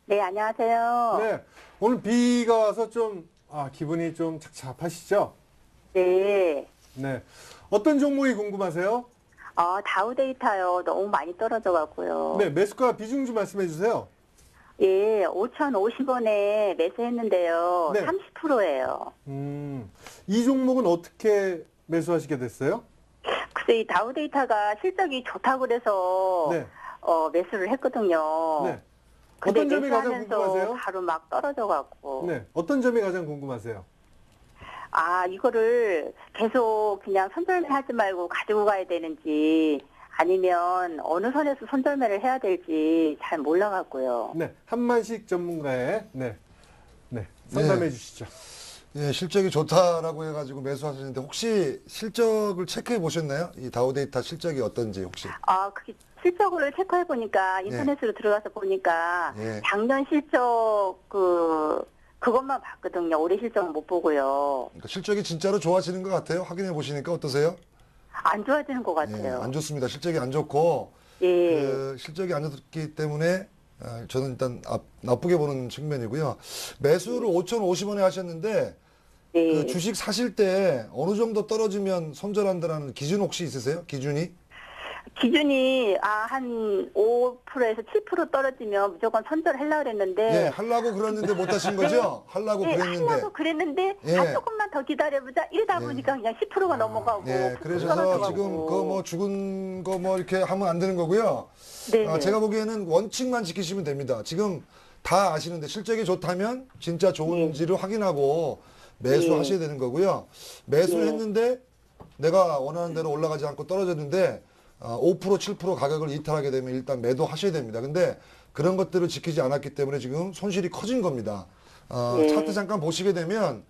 네, 안녕하세요. 네. 오늘 비가 와서 좀 기분이 좀 착잡하시죠? 네. 네. 어떤 종목이 궁금하세요? 다우데이터요. 너무 많이 떨어져가고요. 네, 매수가 비중 좀 말씀해 주세요. 예, 5,050원에 매수했는데요. 네. 30%예요. 이 종목은 어떻게 매수하시게 됐어요? 글쎄, 이 다우데이터가 실적이 좋다고 그래서 네. 매수를 했거든요. 네. 근데 어떤 점이 가장 매수하면서 궁금하세요? 바로 막 떨어져갖고. 네. 어떤 점이 가장 궁금하세요? 이거를 계속 그냥 손절매하지 말고 가지고 가야 되는지 아니면 어느 선에서 손절매를 해야 될지 잘 몰라갖고요. 네. 한만식 전문가의 상담해 네. 주시죠. 예, 실적이 좋다라고 해가지고 매수하셨는데 혹시 실적을 체크해 보셨나요? 이 다우데이터 실적이 어떤지 혹시? 그게 실적을 체크해 보니까 인터넷으로 들어가서 보니까 예. 작년 실적 그것만 봤거든요. 올해 실적은 못 보고요. 그러니까 실적이 진짜로 좋아지는 것 같아요. 확인해 보시니까 어떠세요? 안 좋아지는 것 예, 같아요. 안 좋습니다. 실적이 안 좋고 예. 그 실적이 안 좋기 때문에 저는 일단 나쁘게 보는 측면이고요. 매수를 5,050원에 하셨는데 네. 그 주식 사실 때 어느 정도 떨어지면 손절한다라는 기준 혹시 있으세요? 기준이? 기준이 한 5%에서 7% 떨어지면 무조건 손절하려고 그랬는데 예, 하려고 그랬는데 못 하신 거죠? 하려고 네, 그랬는데. 하려고 그랬는데 예. 조금만 더 기다려보자 이러다 보니까 그냥 10%가 넘어가고 예, 푹 그래서 떨어져가고. 지금 그 뭐 죽은 거 뭐 이렇게 하면 안 되는 거고요. 네. 제가 보기에는 원칙만 지키시면 됩니다. 지금 다 아시는데 실적이 좋다면 진짜 좋은지를 확인하고 매수하셔야 되는 거고요. 매수를 네. 했는데 내가 원하는 대로 올라가지 않고 떨어졌는데 5% 7% 가격을 이탈하게 되면 일단 매도하셔야 됩니다. 근데 그런 것들을 지키지 않았기 때문에 지금 손실이 커진 겁니다. 네. 차트 잠깐 보시게 되면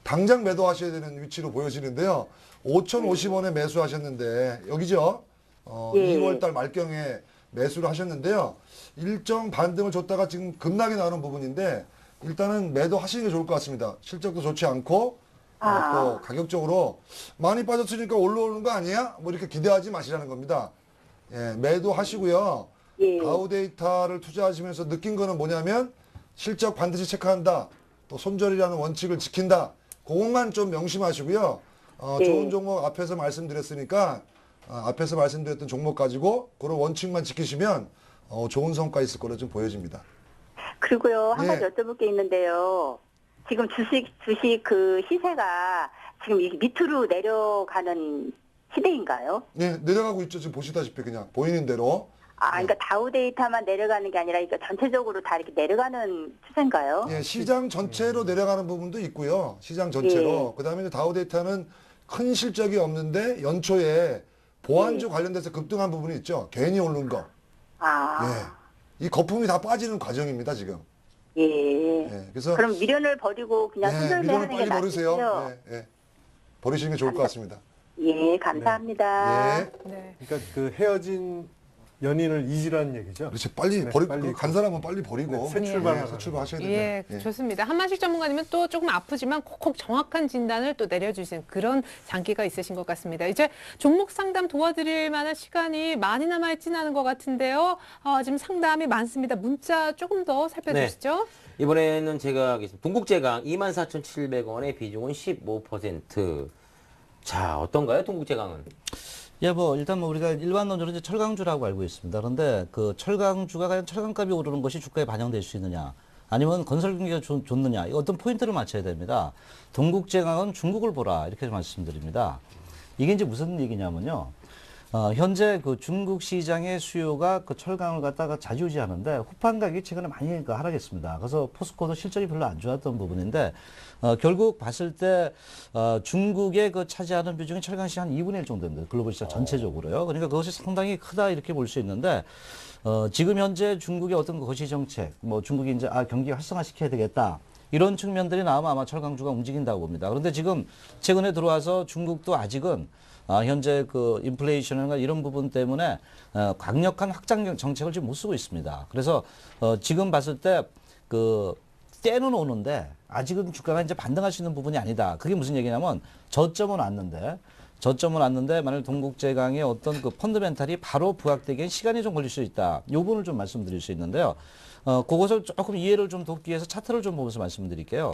당장 매도하셔야 되는 위치로 보여지는데요. 5,050원에 매수하셨는데 여기죠. 예. 2월달 말경에 매수를 하셨는데요. 일정 반등을 줬다가 지금 급락이 나오는 부분인데 일단은 매도하시는 게 좋을 것 같습니다. 실적도 좋지 않고 또 가격적으로 많이 빠졌으니까 올라오는 거 아니야? 뭐 이렇게 기대하지 마시라는 겁니다. 예, 매도하시고요. 예. 다우데이터를 투자하시면서 느낀 거는 뭐냐면 실적 반드시 체크한다. 또 손절이라는 원칙을 지킨다. 그것만 좀 명심하시고요. 좋은 종목 앞에서 말씀드렸으니까 앞에서 말씀드렸던 종목 가지고 그런 원칙만 지키시면 좋은 성과 있을 거로 좀 보여집니다. 그리고요 한 예. 가지 여쭤볼 게 있는데요. 지금 주식 그 시세가 지금 이게 밑으로 내려가는 시대인가요? 네, 내려가고 있죠. 지금 보시다시피 그냥 보이는 대로. 그러니까 다우데이터만 내려가는 게 아니라 그러니까 전체적으로 다 이렇게 내려가는 추세인가요? 예, 시장 전체로 내려가는 부분도 있고요. 시장 전체로. 예. 그다음에 이제 다우데이터는 큰 실적이 없는데 연초에 보안주 관련돼서 급등한 부분이 있죠. 괜히 오른 거. 예. 이 거품이 다 빠지는 과정입니다, 지금. 예. 예. 그래서 그럼 미련을 버리고 그냥 예, 손절매 미련을 하는 게 빨리 버리세요. 낫겠죠? 예, 예. 버리시는 게 좋을 것 같습니다. 예, 감사합니다. 예. 네. 그러니까 그 헤어진 연인을 잊으라는 얘기죠. 그렇지. 빨리 네, 버리, 빨리 간 사람은 빨리 버리고. 네, 새 출발하라. 새 출발하셔야 된다. 예, 좋습니다. 한만식 전문가님은 또 조금 아프지만 콕콕 정확한 진단을 또 내려주신 그런 장기가 있으신 것 같습니다. 이제 종목 상담 도와드릴 만한 시간이 많이 남아있지는 않은 것 같은데요. 지금 상담이 많습니다. 문자 조금 더 살펴주시죠. 이번에는 제가 하겠습니다. 동국제강 24,700원의 비중은 15%. 자, 어떤가요, 동국제강은? 예, 일단 우리가 일반론적으로 이제 철강주라고 알고 있습니다. 그런데 그 철강주가 과연 철강값이 오르는 것이 주가에 반영될 수 있느냐, 아니면 건설 경기가 좋느냐, 이 어떤 포인트를 맞춰야 됩니다. 동국제강은 중국을 보라, 이렇게 말씀드립니다. 이게 이제 무슨 얘기냐면요. 현재 그 중국 시장의 수요가 그 철강을 갖다가 좌지우지하는데 후판 가격이 최근에 많이 하락했습니다. 그래서 포스코도 실적이 별로 안 좋았던 부분인데 결국 봤을 때 중국의 그 차지하는 비중이 철강 시장 한 2분의 1 정도 됩니다. 글로벌 시장 전체적으로요. 그러니까 그것이 상당히 크다 이렇게 볼 수 있는데 지금 현재 중국의 어떤 거시 정책, 뭐 중국이 이제 경기 활성화시켜야 되겠다. 이런 측면들이 나오면 아마 철강주가 움직인다고 봅니다. 그런데 지금 최근에 들어와서 중국도 아직은 현재 그 인플레이션이나 이런 부분 때문에 강력한 확장 정책을 지금 못 쓰고 있습니다. 그래서 지금 봤을 때 그 때는 오는데 아직은 주가가 이제 반등할 수 있는 부분이 아니다. 그게 무슨 얘기냐면 저점은 왔는데 만약 동국제강의 어떤 그 펀드멘탈이 바로 부각되기엔 시간이 좀 걸릴 수 있다. 이 부분을 좀 말씀드릴 수 있는데요. 그것을 조금 이해를 좀 돕기 위해서 차트를 좀 보면서 말씀드릴게요.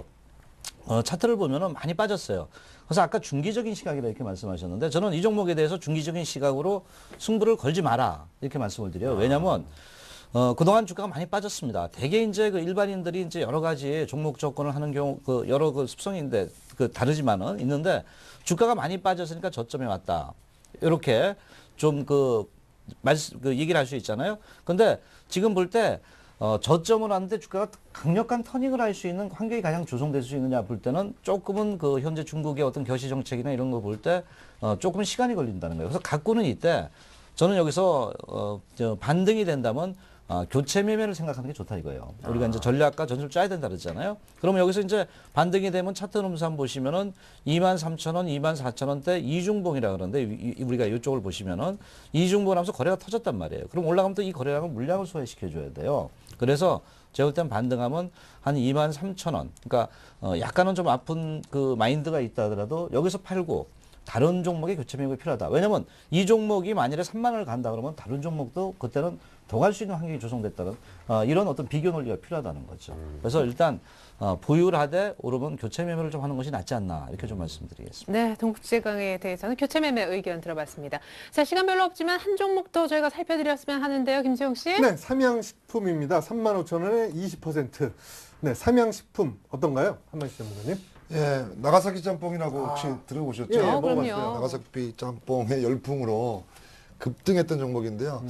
차트를 보면은 많이 빠졌어요. 그래서 아까 중기적인 시각이라 이렇게 말씀하셨는데 저는 이 종목에 대해서 중기적인 시각으로 승부를 걸지 마라 이렇게 말씀을 드려요. 왜냐하면 그동안 주가가 많이 빠졌습니다. 대개 이제 그 일반인들이 이제 여러 가지 종목 접근을 하는 경우 그 여러 그 습성인데 그 다르지만은 있는데 주가가 많이 빠졌으니까 저점에 왔다. 이렇게 좀 그 얘기를 할 수 있잖아요. 근데 지금 볼 때 저점을 왔는데 주가가 강력한 터닝을 할 수 있는 환경이 가장 조성될 수 있느냐 볼 때는 조금은 그 현재 중국의 어떤 겨시 정책이나 이런 거 볼 때 조금은 시간이 걸린다는 거예요. 그래서 갖고는 이때 저는 여기서 반등이 된다면 교체 매매를 생각하는 게 좋다 이거예요. 우리가 이제 전략과 전술을 짜야 된다 그랬잖아요. 그러면 여기서 이제 반등이 되면 차트 num산 보시면은 23,000원, 24,000원대 이중봉이라 그러는데 우리가 이쪽을 보시면은 이중봉을 하면서 거래가 터졌단 말이에요. 그럼 올라가면 또 이 거래량을 물량을 소화시켜 줘야 돼요. 그래서 제가 볼 땐 반등하면 한 23,000원. 그러니까 약간은 좀 아픈 그 마인드가 있다 하더라도 여기서 팔고 다른 종목의 교체 매매가 필요하다. 왜냐면 이 종목이 만일에 3만 원을 간다 그러면 다른 종목도 그때는 더 갈 수 있는 환경이 조성됐다는 이런 어떤 비교 논리가 필요하다는 거죠. 그래서 일단 보유를 하되 오르면 교체 매매를 좀 하는 것이 낫지 않나 이렇게 좀 말씀드리겠습니다. 네, 동국제강에 대해서는 교체 매매 의견 들어봤습니다. 자, 시간 별로 없지만 한 종목 더 저희가 살펴드렸으면 하는데요, 김수영 씨. 네, 삼양식품입니다. 35,000원에 20%. 네, 삼양식품 어떤가요? 한만식 전문가님. 예, 나가사키 짬뽕이라고 혹시 들어보셨죠? 예, 그럼요. 먹어봤어요. 나가사키 짬뽕의 열풍으로 급등했던 종목인데요.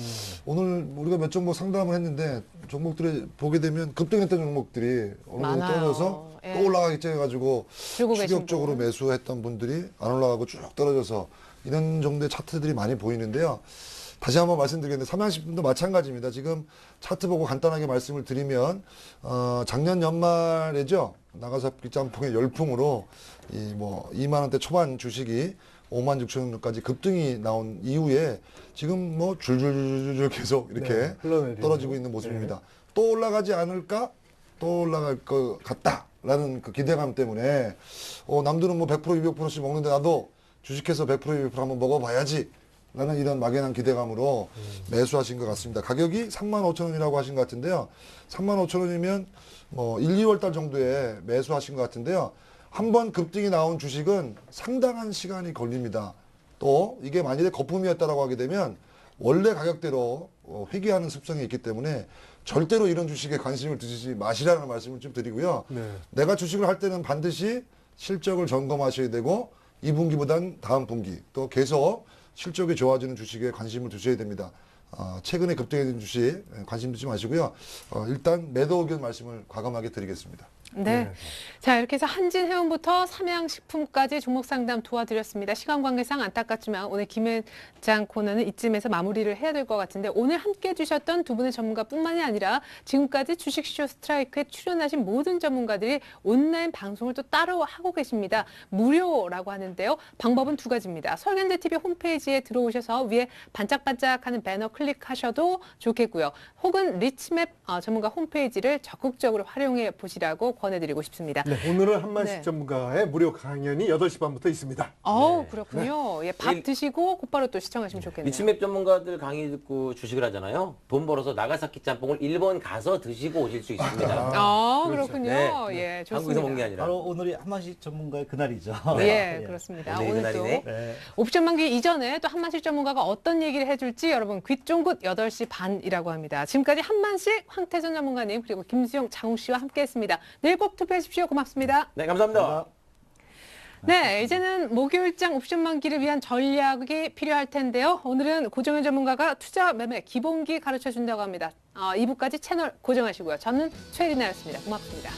오늘 우리가 몇 종목 상담을 했는데 종목들이 보게 되면 급등했던 종목들이 어느 정도 많아요. 떨어져서 예. 또 올라가기 시작해가지고 들고 계신 추격적으로 분. 매수했던 분들이 안 올라가고 쭉 떨어져서 이런 정도의 차트들이 많이 보이는데요. 다시 한번 말씀드리겠는데 삼양식품도 마찬가지입니다. 지금 차트 보고 간단하게 말씀을 드리면 작년 연말에죠. 나가사키 짬뽕의 열풍으로 이 뭐 2만 원대 초반 주식이 56,000원까지 급등이 나온 이후에 지금 뭐 줄줄줄줄 계속 이렇게 네, 흘러내리는. 떨어지고 있는 모습입니다. 또 올라가지 않을까? 또 올라갈 것 같다라는 그 기대감 때문에 남들은 뭐 100% 200%씩 먹는데 나도 주식해서 100% 200% 한번 먹어봐야지 라는 이런 막연한 기대감으로 매수하신 것 같습니다. 가격이 35,000원이라고 하신 것 같은데요. 35,000원이면 뭐 1, 2월 달 정도에 매수하신 것 같은데요. 한번 급등이 나온 주식은 상당한 시간이 걸립니다. 또 이게 만일에 거품이었다라고 하게 되면 원래 가격대로 회귀하는 습성이 있기 때문에 절대로 이런 주식에 관심을 두시지 마시라는 말씀을 좀 드리고요. 네. 내가 주식을 할 때는 반드시 실적을 점검하셔야 되고 2분기보단 다음 분기 또 계속 실적이 좋아지는 주식에 관심을 두셔야 됩니다. 최근에 급등해진 주식 관심 두지 마시고요. 일단 매도 의견 말씀을 과감하게 드리겠습니다. 네. 자, 이렇게 해서 한진해운부터 삼양식품까지 종목 상담 도와드렸습니다. 시간 관계상 안타깝지만 오늘 김회장 코너는 이쯤에서 마무리를 해야 될 것 같은데 오늘 함께 해주셨던 두 분의 전문가뿐만이 아니라 지금까지 주식쇼 스트라이크에 출연하신 모든 전문가들이 온라인 방송을 또 따로 하고 계십니다. 무료라고 하는데요. 방법은 두 가지입니다. 설견제TV 홈페이지에 들어오셔서 위에 반짝반짝하는 배너 클릭하셔도 좋겠고요. 혹은 리치맵 전문가 홈페이지를 적극적으로 활용해 보시라고 권해드리고 싶습니다. 네, 오늘은 한만식 네. 전문가의 무료 강연이 8시 반부터 있습니다. 그렇군요. 예, 밥 드시고 곧바로 또 시청하시면 좋겠네요. 리치맵 전문가들 강의 듣고 주식을 하잖아요. 돈 벌어서 나가사키 짬뽕을 일본 가서 드시고 오실 수 있습니다. 그렇군요. 네. 예, 좋습니다. 한국에서 먹는 게 아니라. 바로 오늘이 한만식 전문가의 그날이죠. 예, 예. 그렇습니다. 오늘이 오늘 또 그날이네. 네. 옵션 만기 이전에 또 한만식 전문가가 어떤 얘기를 해줄지 여러분 귀쫑긋 8시 반이라고 합니다. 지금까지 한만식 황태선 전문가님 그리고 김수영 장욱 씨와 함께했습니다. 내일 꼭 투표하십시오. 고맙습니다. 네, 감사합니다. 네, 이제는 목요일장 옵션 만기를 위한 전략이 필요할 텐데요. 오늘은 고정현 전문가가 투자 매매 기본기 가르쳐 준다고 합니다. 2부까지 채널 고정하시고요. 저는 최리나였습니다. 고맙습니다.